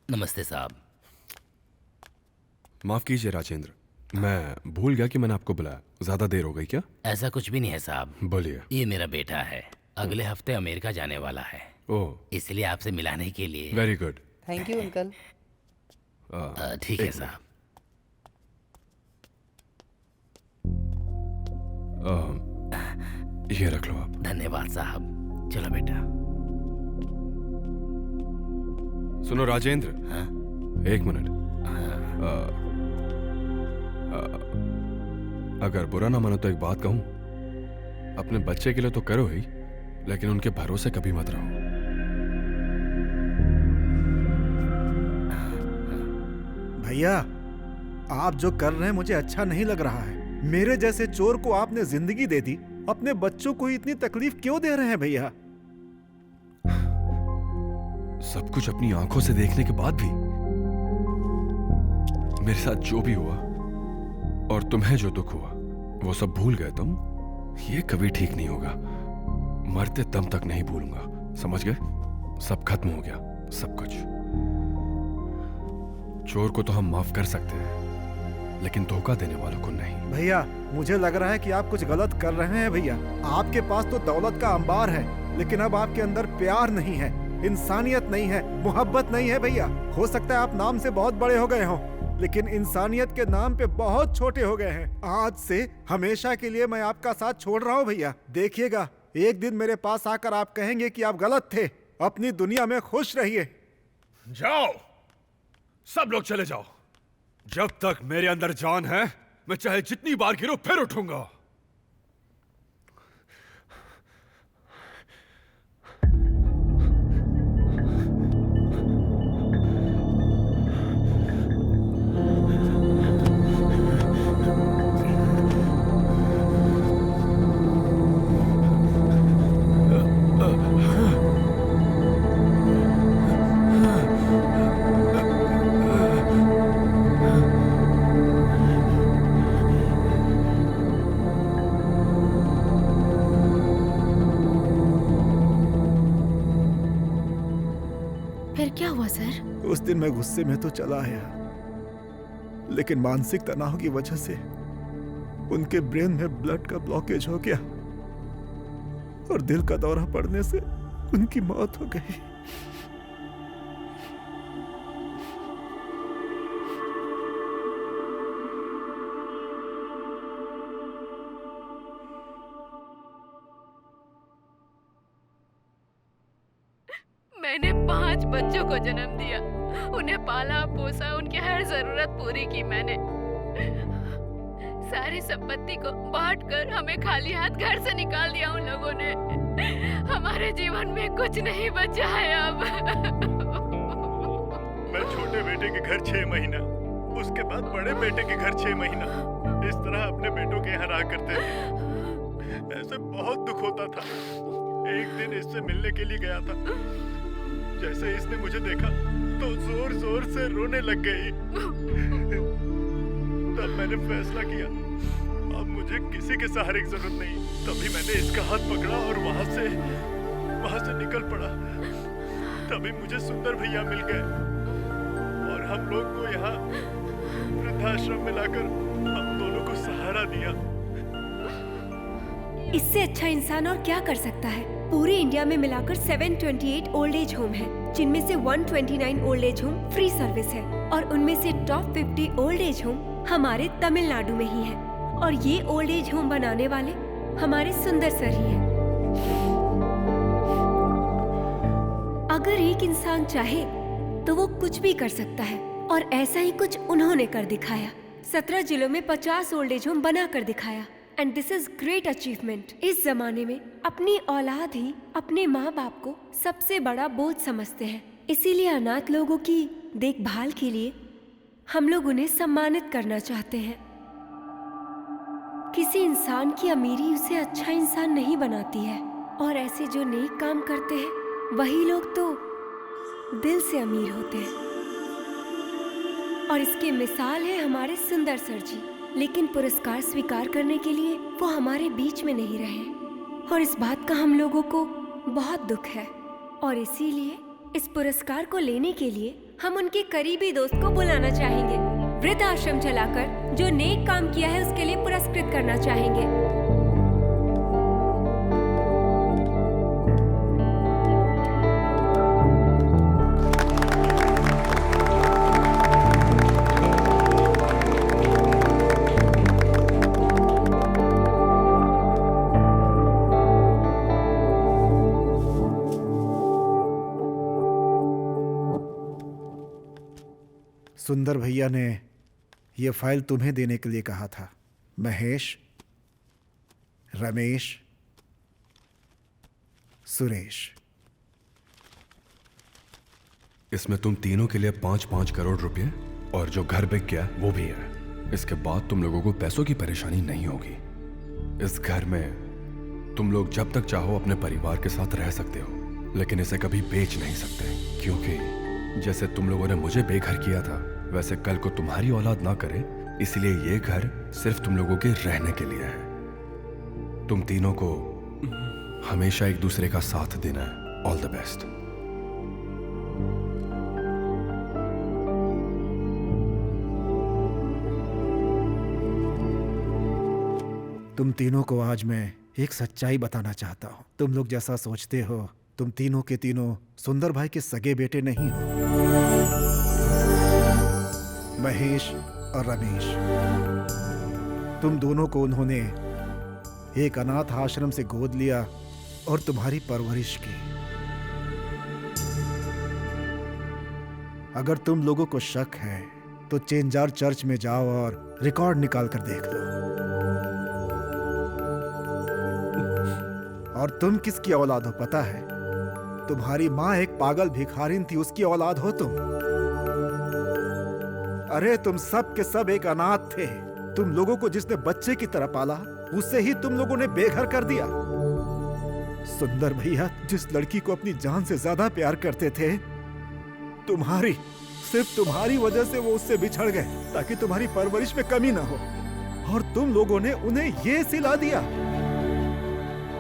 नमस्ते साहब। माफ कीजिए राजेंद्र, मैं भूल गया कि मैंने आपको बुलाया। ज्यादा देर हो गई क्या? ऐसा कुछ भी नहीं है साहब। बोलिए। ये मेरा बेटा है, अगले हफ्ते अमेरिका जाने वाला है। ओह, इसलिए आपसे मिलाने के लिए। Very good. Thank you uncle. ठीक है साहब। ये रख लो आप। धन्यवाद साहब। चलो बेटा। सुनो राजेंद्र। हाँ? एक मिनट। अगर बुरा ना मानो तो एक बात कहूं। अपने बच्चे के लिए तो करो ही, लेकिन उनके भरोसे कभी मत रहो। भैया आप जो कर रहे हैं मुझे अच्छा नहीं लग रहा है। मेरे जैसे चोर को आपने जिंदगी दे दी, अपने बच्चों को इतनी तकलीफ क्यों दे रहे हैं भैया? सब कुछ अपनी आंखों से देखने के बाद भी मेरे साथ जो भी हुआ और तुम्हें जो दुख हुआ वो सब भूल गए तुम। ये कभी ठीक नहीं होगा। मरते दम तक नहीं भूलूंगा, समझ गए? सब खत्म हो गया, सब कुछ। चोर को तो हम माफ कर सकते हैं, लेकिन धोखा देने वालों को नहीं। भैया मुझे लग रहा है कि आप कुछ गलत कर रहे हैं भैया। आपके पास तो दौलत का अंबार है, लेकिन अब आपके अंदर प्यार नहीं है, इंसानियत नहीं है, मोहब्बत नहीं है भैया। हो सकता है आप नाम से बहुत बड़े हो गए हों, लेकिन इंसानियत के नाम पे बहुत छोटे हो गए हैं। आज से हमेशा के लिए मैं आपका साथ छोड़ रहा हूँ भैया। देखिएगा एक दिन मेरे पास आकर आप कहेंगे कि आप गलत थे। अपनी दुनिया में खुश रहिए। जाओ, सब लोग चले जाओ। जब तक मेरे अंदर जान है, मैं चाहे जितनी बार गिरूं फिर उठूंगा। क्या हुआ सर? उस दिन मैं गुस्से में तो चला आया, लेकिन मानसिक तनाव की वजह से उनके ब्रेन में ब्लड का ब्लॉकेज हो गया और दिल का दौरा पड़ने से उनकी मौत हो गई। मैंने 5 बच्चों को जन्म दिया, उन्हें पाला पोसा, उनकी हर जरूरत पूरी की मैंने। सारी संपत्ति को बांटकर हमें खाली हाथ घर से निकाल दिया उन लोगों ने। हमारे जीवन में कुछ नहीं बचा है अब। मैं छोटे बेटे के घर 6 महीना, उसके बाद बड़े बेटे के घर 6 महीना, इस तरह अपने बेटों के यहाँ रहा करते थे। ऐसे बहुत दुख होता था। एक दिन इससे मिलने के लिए गया था। जैसे इसने मुझे देखा तो जोर जोर से रोने लग गई। तब मैंने फैसला किया अब मुझे किसी के सहारे की जरूरत नहीं। तभी मैंने इसका हाथ पकड़ा और वहां से निकल पड़ा। तभी मुझे सुंदर भैया मिल गए और हम लोग को यहाँ वृद्धाश्रम में लाकर हम दोनों को सहारा दिया। इससे अच्छा इंसान और क्या कर सकता है। पूरे इंडिया में मिलाकर 728 ओल्ड एज होम है, जिनमें से 129 old age home free service है और उनमें से टॉप 50 ओल्ड एज होम हमारे तमिलनाडु में ही है। और ये ओल्ड एज होम बनाने वाले हमारे सुंदर सर ही हैं। अगर एक इंसान चाहे तो वो कुछ भी कर सकता है और ऐसा ही कुछ उन्होंने कर दिखाया। 17 जिलों में 50 ओल्ड एज होम बना कर दिखाया। And this is great achievement. इस जमाने में अपनी औलाद ही अपने माँ बाप को सबसे बड़ा बोझ समझते हैं। इसीलिए अनाथ लोगों की देखभाल के लिए हम लोग उन्हें सम्मानित करना चाहते हैं। किसी इंसान की अमीरी उसे अच्छा इंसान नहीं बनाती है और ऐसे जो नेक काम करते हैं वही लोग तो दिल से अमीर होते हैं। और इसकी मिसाल है हमारे सुंदर सर जी। लेकिन पुरस्कार स्वीकार करने के लिए वो हमारे बीच में नहीं रहे और इस बात का हम लोगों को बहुत दुख है। और इसीलिए इस पुरस्कार को लेने के लिए हम उनके करीबी दोस्त को बुलाना चाहेंगे। वृद्ध आश्रम चलाकर जो नेक काम किया है उसके लिए पुरस्कृत करना चाहेंगे। सुंदर भैया ने ये फाइल तुम्हें देने के लिए कहा था। महेश, रमेश, सुरेश। इसमें तुम तीनों के लिए 5-5 करोड़ रुपए और जो घर बिक गया वो भी है। इसके बाद तुम लोगों को पैसों की परेशानी नहीं होगी। इस घर में तुम लोग जब तक चाहो अपने परिवार के साथ रह सकते हो, लेकिन इसे कभी बेच नहीं सकते, क्योंकि जैसे तुम लोगों ने मुझे बेघर किया था वैसे कल को तुम्हारी औलाद ना करे। इसलिए ये घर सिर्फ तुम लोगों के रहने के लिए है। तुम तीनों को हमेशा एक दूसरे का साथ देना है। All the best. तुम तीनों को आज मैं एक सच्चाई बताना चाहता हूं। तुम लोग जैसा सोचते हो, तुम तीनों के तीनों सुंदर भाई के सगे बेटे नहीं हो। महेश और रमेश, तुम दोनों को उन्होंने एक अनाथ आश्रम से गोद लिया और तुम्हारी परवरिश की। अगर तुम लोगों को शक है तो चेंजार चर्च में जाओ और रिकॉर्ड निकाल कर देख लो। और तुम किसकी औलाद हो पता है? तुम्हारी माँ एक पागल भिखारिन थी, उसकी औलाद हो तुम। अरे तुम सब के सब एक अनाथ थे। तुम लोगों को जिसने बच्चे की तरह पाला उसे ही तुम लोगों ने बेघर कर दिया। सुंदर भैया जिस लड़की को अपनी जान से ज्यादा प्यार करते थे, सिर्फ तुम्हारी वजह से वो उससे बिछड़ गए ताकि तुम्हारी परवरिश में कमी ना हो। और तुम लोगों ने उन्हें ये सिला दिया।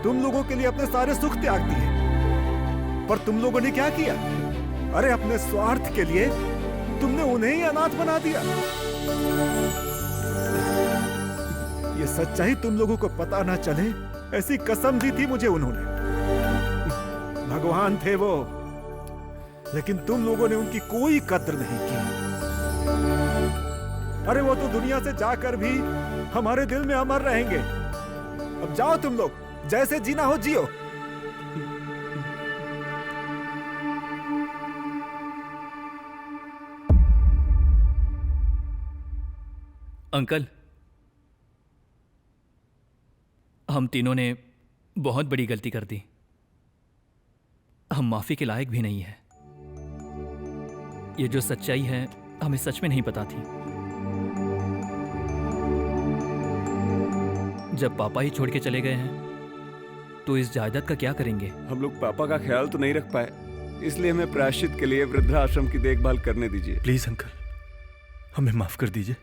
तुम लोगों के लिए अपने सारे सुख त्याग दिए। पर तुम लोगों ने क्या किया? अरे अपने स्वार्थ के लिए तुमने उन्हें ही अनाथ बना दिया। ये सच्चाई तुम लोगों को पता ना चले ऐसी कसम दी थी मुझे उन्होंने। भगवान थे वो, लेकिन तुम लोगों ने उनकी कोई कद्र नहीं की। अरे वो तो दुनिया से जाकर भी हमारे दिल में अमर रहेंगे। अब जाओ तुम लोग, जैसे जीना हो जियो। अंकल, हम तीनों ने बहुत बड़ी गलती कर दी। हम माफी के लायक भी नहीं है। ये जो सच्चाई है हमें सच में नहीं पता थी। जब पापा ही छोड़ के चले गए हैं तो इस जायदाद का क्या करेंगे? हम लोग पापा का ख्याल तो नहीं रख पाए, इसलिए हमें प्रायश्चित के लिए वृद्धाश्रम की देखभाल करने दीजिए। प्लीज अंकल, हमें माफ कर दीजिए।